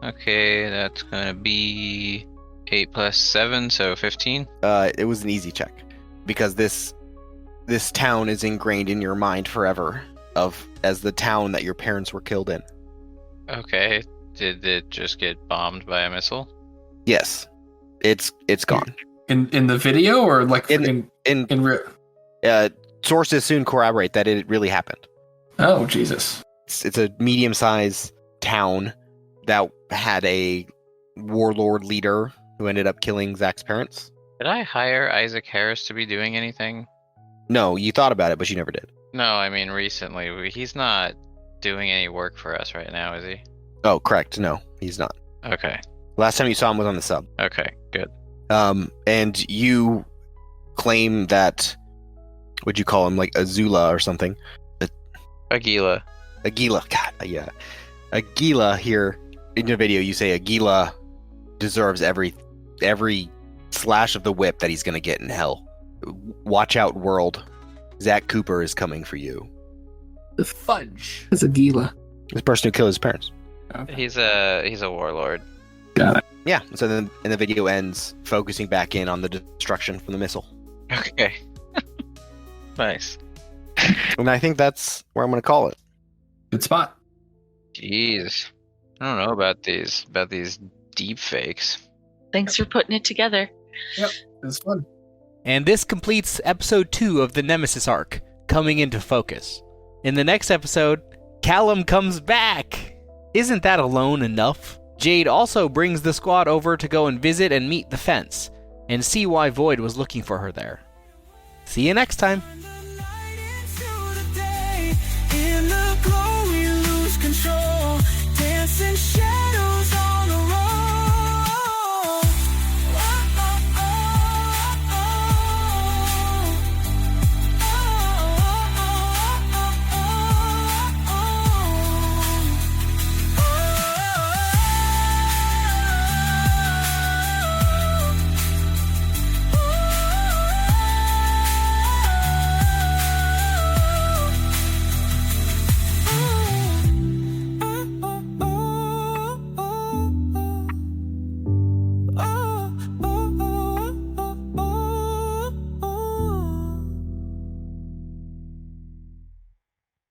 Okay, that's gonna be 8 plus 7, so 15. It was an easy check because this town is ingrained in your mind forever as the town that your parents were killed in. Okay. Did it just get bombed by a missile? Yes, it's gone. In the video or like In real? sources soon corroborate that it really happened. Oh Jesus! It's a medium-sized town that had a warlord leader who ended up killing Zack's parents. Did I hire Isaac Harris to be doing anything? No, you thought about it, but you never did. No, I mean recently. He's not doing any work for us right now, is he? Oh, correct. No, he's not. Okay. Last time you saw him was on the sub. Okay, good. And you claim that, what'd you call him, like Azula or something? Aguila. God, yeah. Aguila here in the video, you say Aguila deserves every slash of the whip that he's gonna get in hell. Watch out, world. Zack Cooper is coming for you. The fudge. It's a Gila. This person who killed his parents. Okay. He's a warlord. Got it. Yeah. So then, and the video ends focusing back in on the destruction from the missile. Okay. Nice. And I think that's where I'm going to call it. Good spot. Jeez. I don't know about these deep fakes. Thanks for putting it together. It was fun. And this completes episode 2 of the Nemesis arc, coming into focus. In the next episode, Callum comes back! Isn't that alone enough? Jade also brings the squad over to go and visit and meet the fence, and see why Void was looking for her there. See you next time! In the glow we lose control, dancing shadows.